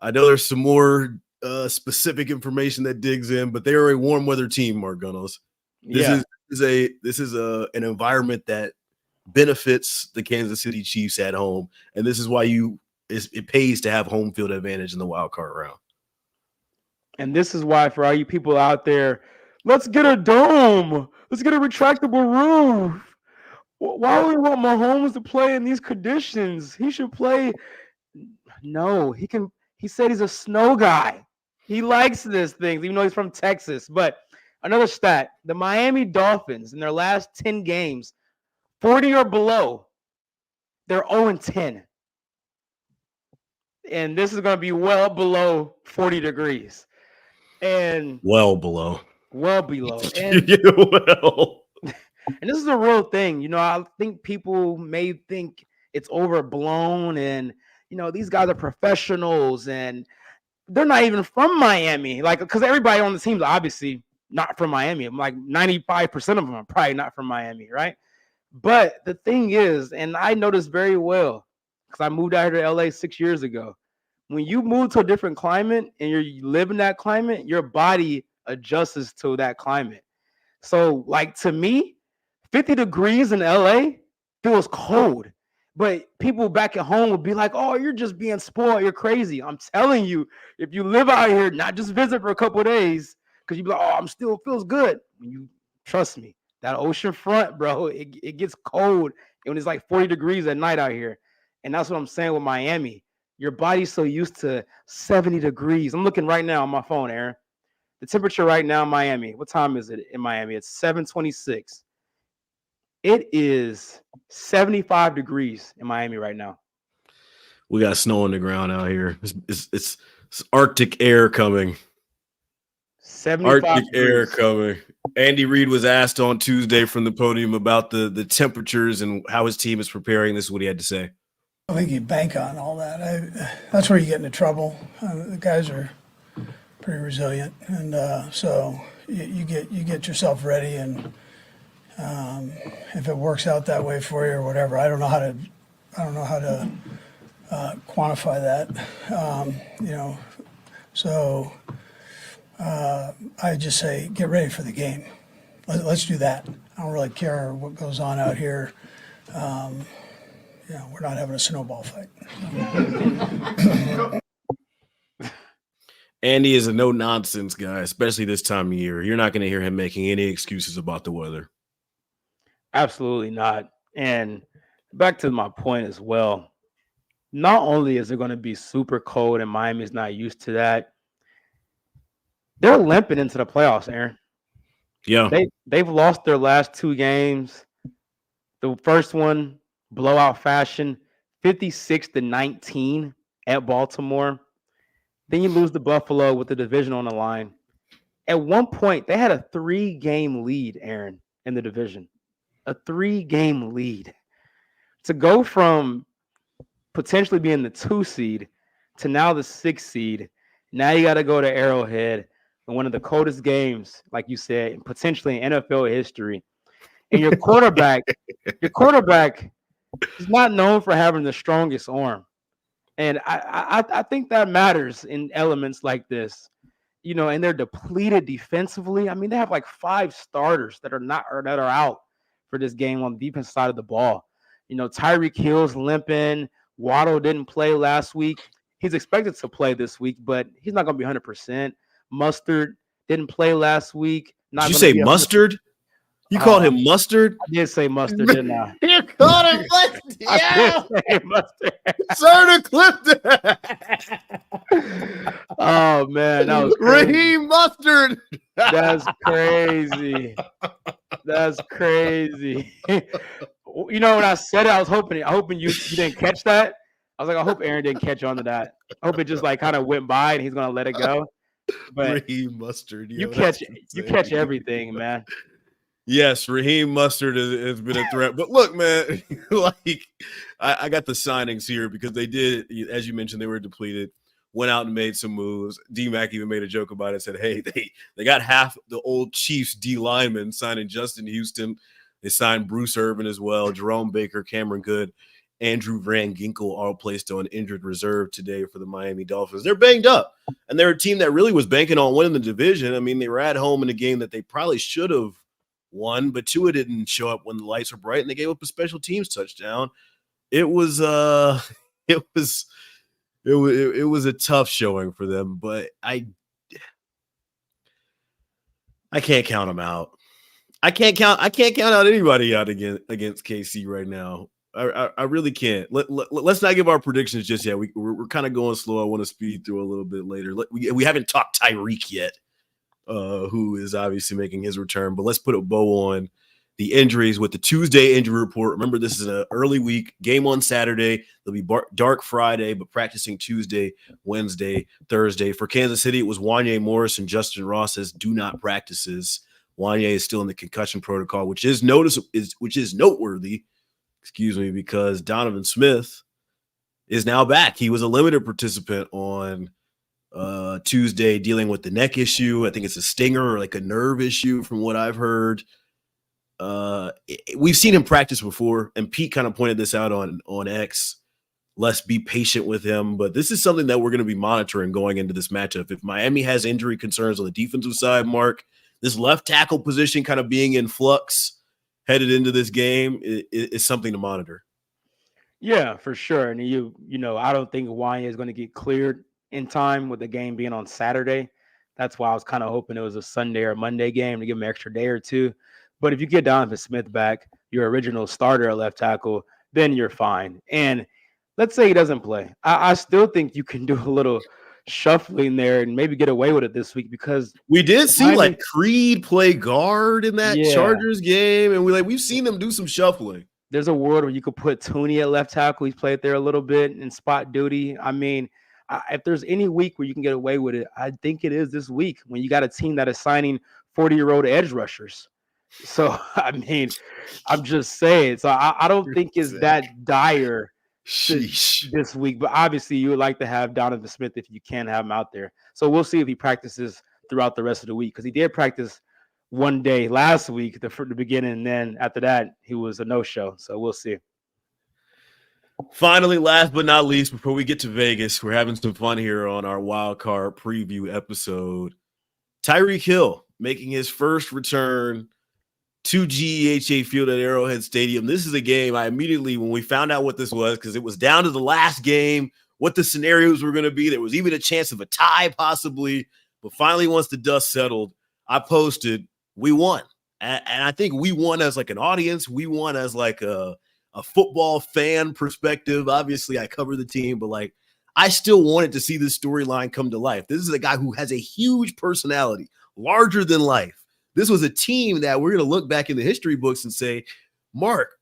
I know there's some more specific information that digs in, but they are a warm weather team, Mark Gunnels. This is an environment that benefits the Kansas City Chiefs at home, and this is why it pays to have home field advantage in the wild card round. And this is why, for all you people out there, let's get a dome. Let's get a retractable roof. Why would we want Mahomes to play in these conditions? He should play. No, he can. He said he's a snow guy. He likes this thing, even though he's from Texas. But another stat, the Miami Dolphins in their last 10 games, 40 or below, they're 0-10. And this is going to be well below 40 degrees. And well below. And, and this is a real thing. I think people may think it's overblown and, these guys are professionals and they're not even from Miami. Because everybody on the team is obviously not from Miami. I'm like 95% of them are probably not from Miami, right? But the thing is, and I know this very well because I moved out here to LA 6 years ago. When you move to a different climate and you live in that climate, your body adjusts to that climate. So, to me, 50 degrees in LA feels cold. But people back at home would be like, oh, you're just being spoiled. You're crazy. I'm telling you, if you live out here, not just visit for a couple of days, because you'd be like, oh, I'm still feels good. You trust me, that ocean front, bro, it gets cold when it's like 40 degrees at night out here. And that's what I'm saying with Miami. Your body's so used to 70 degrees. I'm looking right now on my phone, Aaron. The temperature right now in Miami. What time is it in Miami? It's 7:26. It is 75 degrees in Miami right now. We got snow on the ground out here. It's Arctic air coming. 75 Arctic degrees. air coming. Andy Reid was asked on Tuesday from the podium about the temperatures and how his team is preparing. This is what he had to say. I think you bank on all that. That's where you get into trouble. The guys are pretty resilient, and so you get yourself ready. And if it works out that way for you or whatever, I don't know how to quantify that. So I just say get ready for the game. Let's do that. I don't really care what goes on out here. We're not having a snowball fight. Andy is a no-nonsense guy, especially this time of year. You're not going to hear him making any excuses about the weather. Absolutely not. And back to my point as well, not only is it going to be super cold and Miami's not used to that, they're limping into the playoffs, Aaron. Yeah. They've lost their last 2 games. The first one, blowout fashion, 56-19 at Baltimore. Then you lose to Buffalo with the division on the line. At one point, they had a 3-game lead, Aaron, in the division. A 3-game lead. To go from potentially being the 2 seed to now the 6 seed, now you got to go to Arrowhead in one of the coldest games, like you said, potentially in NFL history. And your quarterback is not known for having the strongest arm. And I think that matters in elements like this, and they're depleted defensively. I mean, they have like 5 starters that are out for this game on the defense side of the ball. Tyreek Hill's limping. Waddle didn't play last week. He's expected to play this week, but he's not going to be 100%. Mustard didn't play last week. Did you say Mustard? You called him Mustard? I did say Mustard, didn't I? You called him Mustard? I did say Mustard. Sir, clipped Oh, man. That was crazy. Raheem Mustard. That's crazy. That's crazy. When I said it, I was hoping you didn't catch that. I was like, I hope Aaron didn't catch on to that. I hope it just kind of went by and he's going to let it go. But Raheem Mustard. you Yo, that's catch insane. everything, man. Yes, Raheem Mustard has been a threat. But look, man, like I got the signings here because they did, as you mentioned, they were depleted. Went out and made some moves. D-Mac even made a joke about it. Said, "Hey, they got half the old Chiefs D linemen signing Justin Houston. They signed Bruce Irvin as well, Jerome Baker, Cameron Good, Andrew Van Ginkel, all placed on injured reserve today for the Miami Dolphins. They're banged up, and they're a team that really was banking on winning the division. I mean, they were at home in a game that they probably should have won, but Tua didn't show up when the lights were bright, and they gave up a special teams touchdown. It was it was a tough showing for them, but I can't count them out. I can't count out anybody out against KC right now. I really can't. Let's not give our predictions just yet. We're kind of going slow. I want to speed through a little bit later. We haven't talked Tyreek yet, who is obviously making his return. But let's put a bow on the injuries with the Tuesday injury report. Remember, this is an early week game on Saturday. There'll be dark Friday, but practicing Tuesday, Wednesday, Thursday. For Kansas City, it was Wanye Morris and Justin Ross says do not practices. Wanye is still in the concussion protocol, which is noteworthy. Excuse me, because Donovan Smith is now back. He was a limited participant on Tuesday dealing with the neck issue. I think it's a stinger or like a nerve issue from what I've heard. We've seen him practice before, and Pete kind of pointed this out on X. Let's be patient with him, but this is something that we're going to be monitoring going into this matchup. If Miami has injury concerns on the defensive side, Mark, this left tackle position kind of being in flux headed into this game is something to monitor. Yeah, for sure. And you know, I don't think Wanya is going to get cleared in time with the game being on Saturday. That's why I was kind of hoping it was a Sunday or Monday game to give him an extra day or two. But if you get Donovan Smith back, your original starter at left tackle, then you're fine. And let's say he doesn't play. I still think you can do a little shuffling there and maybe get away with it this week because we did see like Creed play guard in that Chargers game, and we've seen them do some shuffling. There's a world where you could put Tooney at left tackle. He's played there a little bit in spot duty. I mean, if there's any week where you can get away with it, I think it is this week when you got a team that is signing 40-year-old edge rushers. So, I mean, I'm just saying. So I don't think it's that dire this week. But obviously, you would like to have Donovan Smith if you can have him out there. So we'll see if he practices throughout the rest of the week because he did practice one day last week, the beginning, and then after that, he was a no-show. So we'll see. Finally, last but not least, before we get to Vegas, we're having some fun here on our wild card preview episode. Tyreek Hill making his first return to GEHA Field at Arrowhead Stadium. This is a game I immediately, when we found out what this was, because it was down to the last game, what the scenarios were going to be. There was even a chance of a tie possibly. But finally, once the dust settled, I posted, we won. And I think we won as like an audience. We won as like a football fan perspective. Obviously, I cover the team, but like I still wanted to see this storyline come to life. This is a guy who has a huge personality, larger than life. This was a team that we're going to look back in the history books and say, Mark,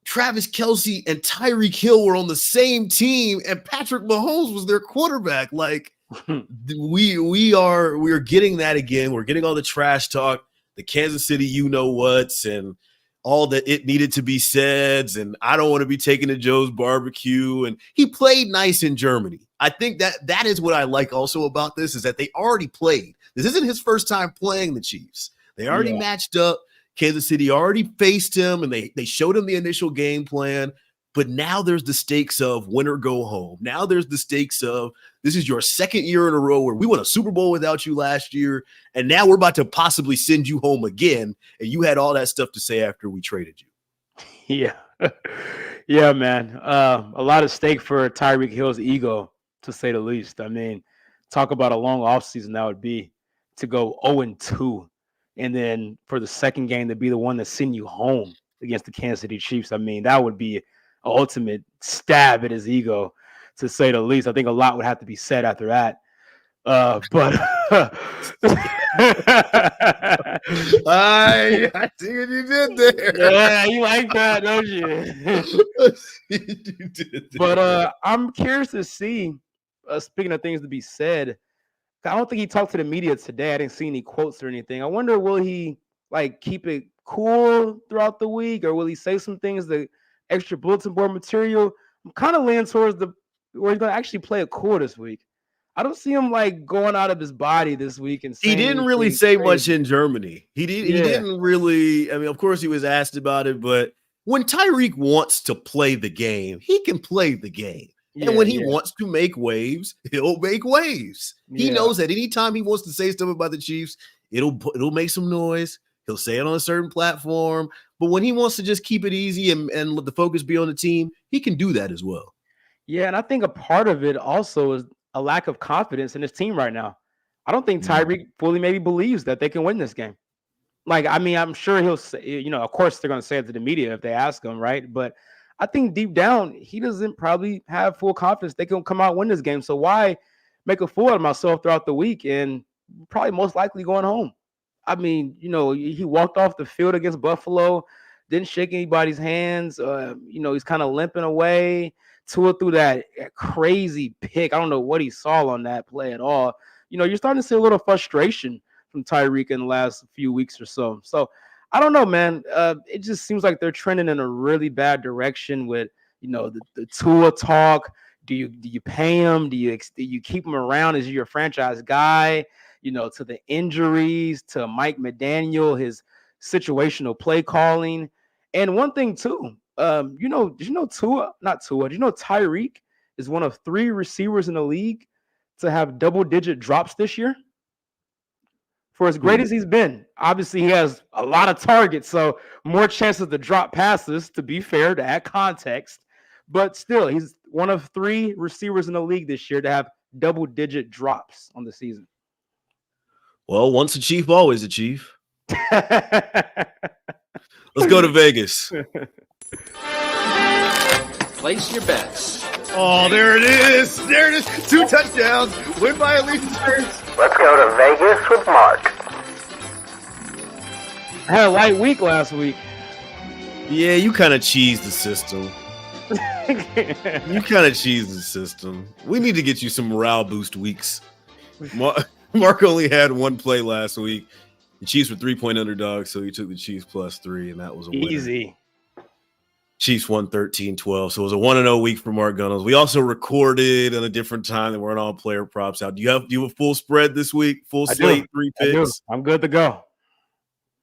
Travis Kelce and Tyreek Hill were on the same team, and Patrick Mahomes was their quarterback. Like we are getting that again. We're getting all the trash talk, the Kansas City you-know-whats, and all that it needed to be said. And I don't want to be taken to Joe's barbecue. And he played nice in Germany. I think that is what I like also about this is that they already played. This isn't his first time playing the Chiefs. They already matched up. Kansas City already faced him, and they showed him the initial game plan. But now there's the stakes of win or go home. Now there's the stakes of this is your second year in a row where we won a Super Bowl without you last year, and now we're about to possibly send you home again, and you had all that stuff to say after we traded you. Yeah. Yeah, man. A lot of stake for Tyreek Hill's ego, to say the least. I mean, talk about a long offseason that would be to go 0-2. And then for the second game to be the one that send you home against the Kansas City Chiefs, I mean, that would be an ultimate stab at his ego, to say the least. I think a lot would have to be said after that. But I see what you did there. Yeah, you like that, don't you? You did But I'm curious to see, speaking of things to be said, I don't think he talked to the media today. I didn't see any quotes or anything. I wonder, will he like keep it cool throughout the week, or will he say some things that extra bulletin board material? I'm kind of leaning towards where he's gonna actually play it cool this week. I don't see him like going out of his body this week and He saying didn't really anything say much crazy. in Germany. He Yeah, didn't really. I mean, of course, he was asked about it, but when Tyreek wants to play the game, he can play the game. And yeah, when he yeah, wants to make waves, he'll make waves. He yeah. knows that anytime he wants to say something about the Chiefs, it'll make some noise. He'll say it on a certain platform. But when he wants to just keep it easy and let the focus be on the team, he can do that as well. Yeah, and I think a part of it also is a lack of confidence in his team right now. I don't think Tyreek fully maybe believes that they can win this game. Like, I mean, I'm sure he'll say, of course they're going to say it to the media if they ask him, right? But I think deep down, he doesn't probably have full confidence they can come out and win this game. So why make a fool out of myself throughout the week and probably most likely going home? I mean, he walked off the field against Buffalo, didn't shake anybody's hands. He's kind of limping away. Tua threw that crazy pick. I don't know what he saw on that play at all. You're starting to see a little frustration from Tyreek in the last few weeks or so. So I don't know, man. It just seems like they're trending in a really bad direction with, the Tua talk. Do you pay him? Do you keep him around as your franchise guy? To the injuries, to Mike McDaniel, his situational play calling. And one thing too, did you know Tyreek is one of 3 receivers in the league to have double-digit drops this year? For as great as he's been, obviously he has a lot of targets, so more chances to drop passes, to be fair, to add context. But still, he's one of 3 receivers in the league this year to have double-digit drops on the season. Well, once a Chief, always a Chief. Let's go to Vegas. Place your bets. Oh, there it is. There it is. 2 touchdowns. Win by at least 2. Let's go to Vegas with Mark. I had a light week last week. Yeah, you kind of cheesed the system. We need to get you some morale boost weeks. Mark only had 1 play last week. The Chiefs were 3-point underdogs, so he took the Chiefs +3, and that was a winner. Easy. Chiefs won 13-12, so it was a 1-0 week for Mark Gunnels. We also recorded at a different time that weren't all player props out. Do you have a full spread this week? Full slate, 3 picks? I'm good to go.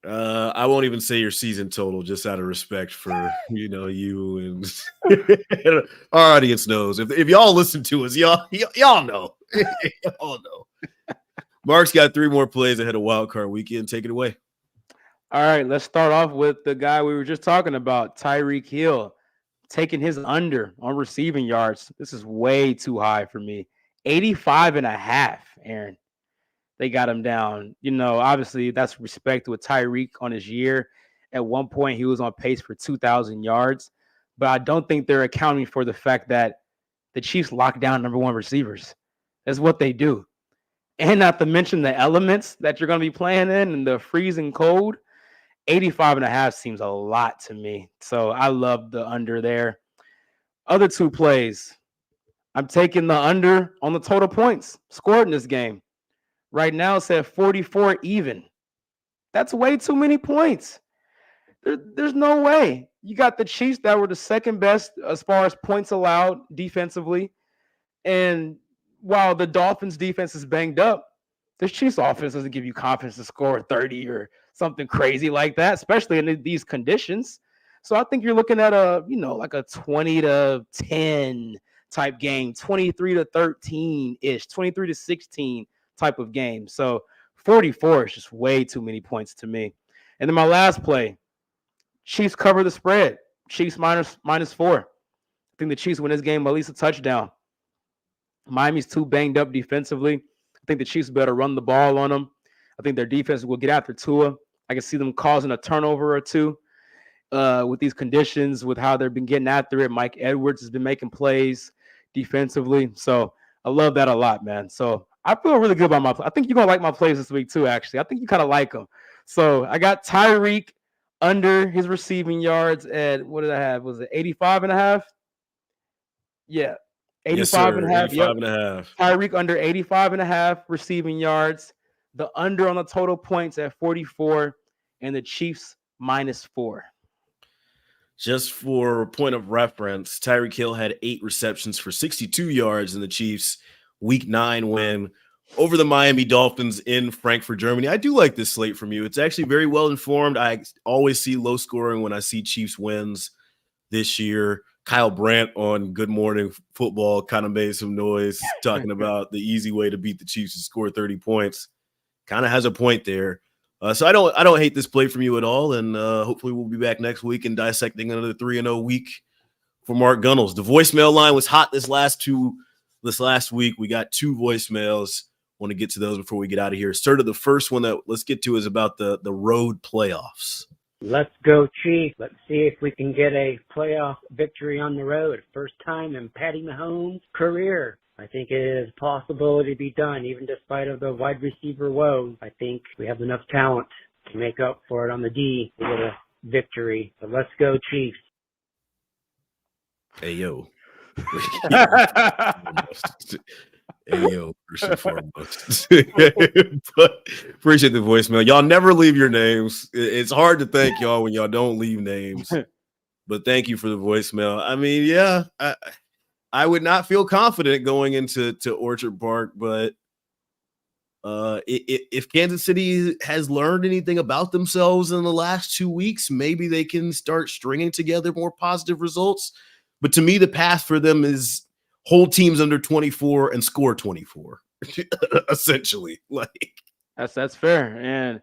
I won't even say your season total, just out of respect for you and our audience knows. If y'all listen to us, y'all know. Y'all know. Mark's got 3 more plays ahead of wild card weekend. Take it away. All right, let's start off with the guy we were just talking about, Tyreek Hill, taking his under on receiving yards. This is way too high for me. 85.5, Aaron. They got him down. Obviously that's respect with Tyreek on his year. At one point, he was on pace for 2,000 yards. But I don't think they're accounting for the fact that the Chiefs lock down number 1 receivers. That's what they do. And not to mention the elements that you're going to be playing in and the freezing cold. 85.5 seems a lot to me. So I love the under there. Other 2 plays. I'm taking the under on the total points scored in this game. Right now it's at 44 even. That's way too many points. There's no way. You got the Chiefs that were the second best as far as points allowed defensively. And while the Dolphins defense is banged up, the Chiefs offense doesn't give you confidence to score 30 or something crazy like that, especially in these conditions. So I think you're looking at like a 20-10 type game, 23-13-ish, 23-16 type of game. So 44 is just way too many points to me. And then my last play, Chiefs cover the spread. Chiefs -4. I think the Chiefs win this game by at least a touchdown. Miami's too banged up defensively. I think the Chiefs better run the ball on them. I think their defense will get after Tua. I can see them causing a turnover or 2 with these conditions, with how they've been getting after it. Mike Edwards has been making plays defensively. So I love that a lot, man. So I feel really good about my play. I think you're going to like my plays this week too, actually. I think you kind of like them. So I got Tyreek under his receiving yards at, what did I have? Was it 85.5? Yeah. Yes, 85 sir. and a half. 85 Yep. and a half. Tyreek under 85 and a half receiving yards. The under on the total points at 44, and the Chiefs -4. Just for point of reference, Tyreek Hill had 8 receptions for 62 yards in the Chiefs' Week 9 win over the Miami Dolphins in Frankfurt, Germany. I do like this slate from you. It's actually very well informed. I always see low scoring when I see Chiefs wins this year. Kyle Brandt on Good Morning Football kind of made some noise talking about the easy way to beat the Chiefs is score 30 points. Kind of has a point there. So I don't hate this play from you at all, and hopefully we'll be back next week and dissecting another 3-0 week for Mark Gunnels. The voicemail line was hot this last week. We got 2 voicemails. Want to get to those before we get out of here. Sort of the first one that let's get to is about the road playoffs. Let's go Chiefs. Let's see if we can get a playoff victory on the road. First time in Patty Mahomes' career. I think it is possible to be done, even despite of the wide receiver woes. I think we have enough talent to make up for it on the D to get a victory. So let's go Chiefs. Hey, yo. Hey, yo, first and foremost. But appreciate the voicemail. Y'all never leave your names. It's hard to thank y'all when y'all don't leave names. But thank you for the voicemail. I mean, yeah, I would not feel confident going into Orchard Park, but if Kansas City has learned anything about themselves in the last 2 weeks, maybe they can start stringing together more positive results. But to me, the path for them is hold teams under 24 and score 24, essentially. Like That's fair. And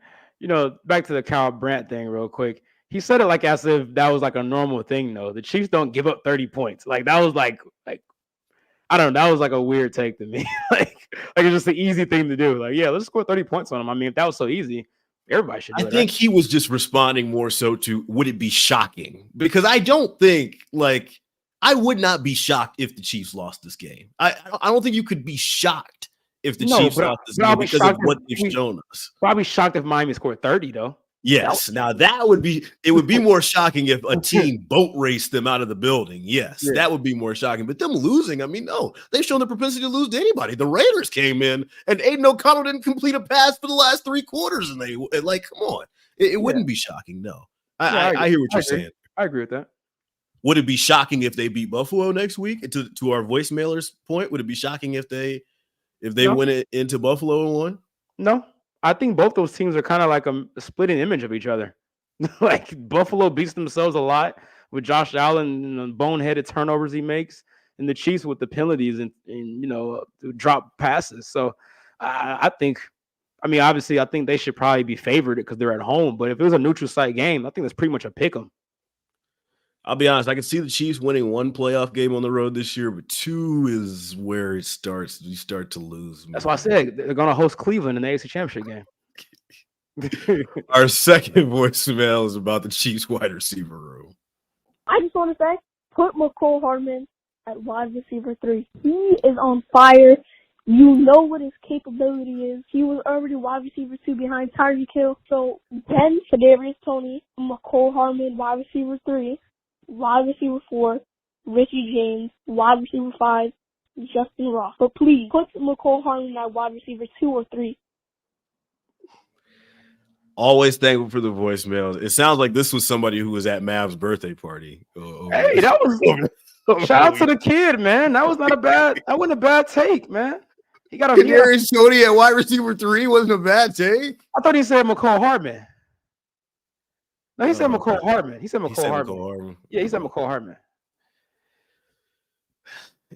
back to the Kyle Brandt thing real quick. He said it like as if that was like a normal thing, though. The Chiefs don't give up 30 points. Like that was like I don't know. That was like a weird take to me. like it's just an easy thing to do. Like, yeah, let's score 30 points on them. I mean, if that was so easy, everybody should do it. I think he was just responding more so to would it be shocking? Because I don't think I would not be shocked if the Chiefs lost this game. I don't think you could be shocked if the Chiefs lost this game because of what they've shown us. I'll be shocked if Miami scored 30, though. Yes. Now it would be more shocking if a team boat raced them out of the building. Yes, yeah. That would be more shocking. But them losing, I mean, no, they've shown the propensity to lose to anybody. The Raiders came in and Aiden O'Connell didn't complete a pass for the last 3 quarters. And they come on. It wouldn't be shocking. No, I hear what you're saying. I agree with that. Would it be shocking if they beat Buffalo next week? To our voicemailers' point, would it be shocking if they went into Buffalo and won? No. I think both those teams are kind of like a splitting image of each other. Like Buffalo beats themselves a lot with Josh Allen and the boneheaded turnovers he makes, and the Chiefs with the penalties and drop passes. So I think, obviously, I think they should probably be favored because they're at home. But if it was a neutral site game, I think that's pretty much a pick 'em. I'll be honest. I can see the Chiefs winning 1 playoff game on the road this year, but 2 is where it starts. You start to lose. That's why I said they're going to host Cleveland in the AFC Championship game. Our second voicemail is about the Chiefs wide receiver room. I just want to say, put McCole Hardman at wide receiver 3. He is on fire. You know what his capability is. He was already wide receiver 2 behind Tyreek Hill. So then Kadarius Toney, McCole Hardman, wide receiver 3. Wide receiver 4, Richie James. Wide receiver 5, Justin Ross. But please, put McCole Hardman at wide receiver 2 or 3. Always thankful for the voicemails. It sounds like this was somebody who was at Mav's birthday party. Hey, that was shout out to the kid, man. That wasn't a bad take, man. He got a Kadarius Toney at wide receiver 3 wasn't a bad take. I thought he said McCole Hardman. No, he said McCole Hardman. He said McCole Hardman. Yeah, he said McCole Hardman.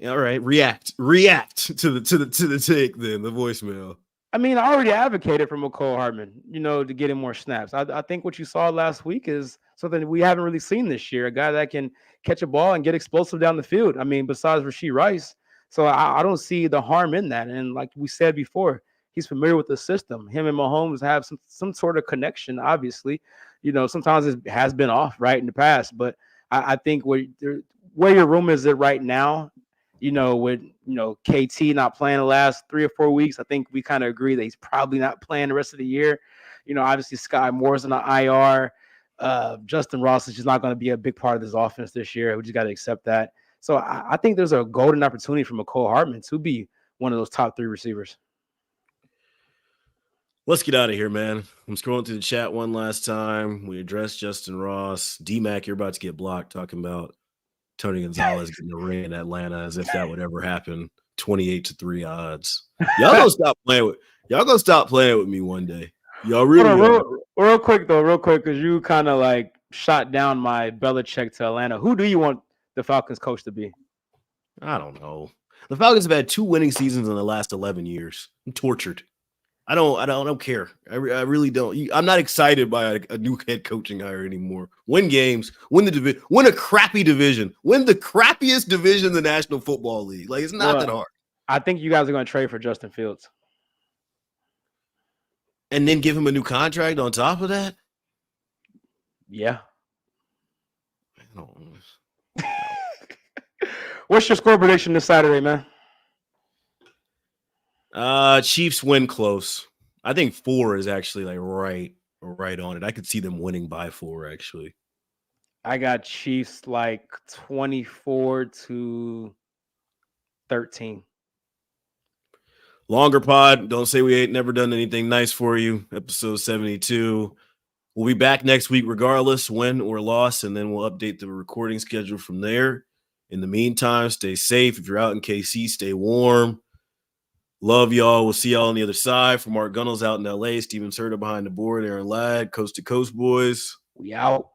All right, react to the take then, the voicemail. I already advocated for McCole Hardman, to get him more snaps. I think what you saw last week is something we haven't really seen this year. A guy that can catch a ball and get explosive down the field. Besides Rashee Rice. So I don't see the harm in that. And like we said before, he's familiar with the system. Him and Mahomes have some sort of connection, obviously. Sometimes it has been off right in the past, but I think where your room is at right now, with KT not playing the last 3 or 4 weeks, I think we kind of agree that he's probably not playing the rest of the year. Obviously Sky Moore's in the IR. Justin Ross is just not going to be a big part of this offense this year. We just got to accept that. So I think there's a golden opportunity for McCole Hardman to be one of those top 3 receivers. Let's get out of here, man. I'm scrolling through the chat one last time. We addressed Justin Ross. D-Mac, you're about to get blocked talking about Tony Gonzalez getting a ring in Atlanta as if that would ever happen. 28-3 odds. Y'all gonna stop playing with me one day. Y'all really real quick, because you kind of like shot down my Belichick to Atlanta. Who do you want the Falcons coach to be? I don't know. The Falcons have had 2 winning seasons in the last 11 years. I'm tortured. I don't care. I really don't. I'm not excited by a new head coaching hire anymore. Win games, win the division, win a crappy division, win the crappiest division in the National Football League. Like, it's not that hard. I think you guys are going to trade for Justin Fields. And then give him a new contract on top of that? Yeah. I don't know. What's your score prediction this Saturday, man? Chiefs win close. I think 4 is actually like right on it. I could see them winning by 4, actually. I got Chiefs like 24-13. Longer pod. Don't say we ain't never done anything nice for you. Episode 72. We'll be back next week regardless, win or loss, and then we'll update the recording schedule from there. In the meantime, stay safe. If you're out in KC, stay warm. Love y'all. We'll see y'all on the other side. For Mark Gunnels out in LA, Steven Serta behind the board, Aaron Ladd, Coast to Coast boys. We out.